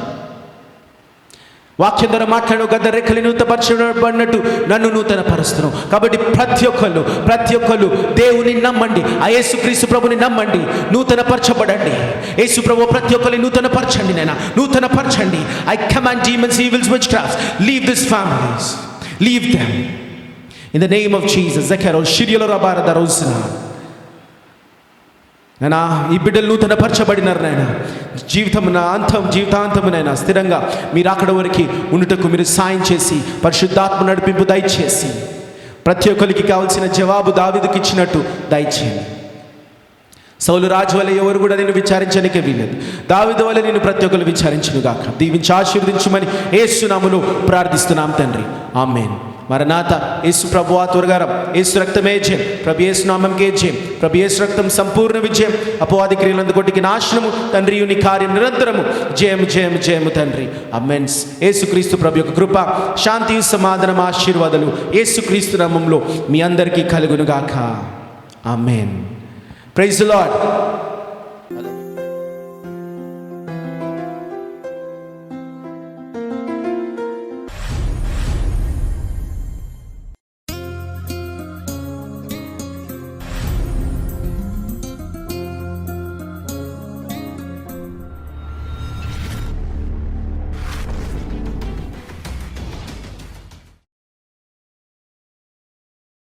వాక్యం ద్వారా మాట్లాడు. గద్ద రెక్కలు నూతనపరచబడినట్టు నన్ను నూతన పరుస్తున్నావు. కాబట్టి ప్రతి ఒక్కళ్ళు దేవుని నమ్మండి. ఆ యేసుక్రీస్తు ప్రభుని నమ్మండి. నూతన పరచబడండి. యేసు ప్రభు ప్రతి ఒక్కరిని నూతన పరచండి. నైనా నూతన పరచండి. I command demons, evils, witchcrafts, leave these families, leave them in the name of Jesus. Zakaro shiriyalo rabara darosna నైనా ఈ బిడ్డలు నూతన పరచబడినారు నాయన. జీవితాంతమునైనా స్థిరంగా మీరు అక్కడ వరకు ఉండుటకు మీరు సాయం చేసి పరిశుద్ధాత్మ నడిపింపు దయచేసి ప్రతి ఒక్కరికి కావాల్సిన జవాబు దావీదుకి ఇచ్చినట్టు దయచేయండి. సౌలు రాజు వల్ల ఎవరు కూడా నిన్ను విచారించడానికే వీలేదు. దావీదు వల్ల నిన్ను ప్రతి ఒక్కరు విచారించునుగాక. దీవించి ఆశీర్వదించమని యేసు నామములో ప్రార్థిస్తున్నాం తండ్రి. ఆమేన్. మరణాత. యేసు ప్రభువా త్వరగా రా. యేసు రక్తమే జయం. ప్రభు యేసు నామముకే జయం. ప్రభు యేసు రక్తం సంపూర్ణ విజయం. అపవాది క్రియలందు కొట్టికి నాశనము. తండ్రి నీ కార్యం నిరంతరము జయము తండ్రి. ఆమేన్. యేసుక్రీస్తు ప్రభు యొక్క కృప, శాంతి, సమాధానం, ఆశీర్వాదాలు యేసుక్రీస్తు నామములో మీ అందరికీ కలుగునుగాక. ఆమేన్. Praise the lord.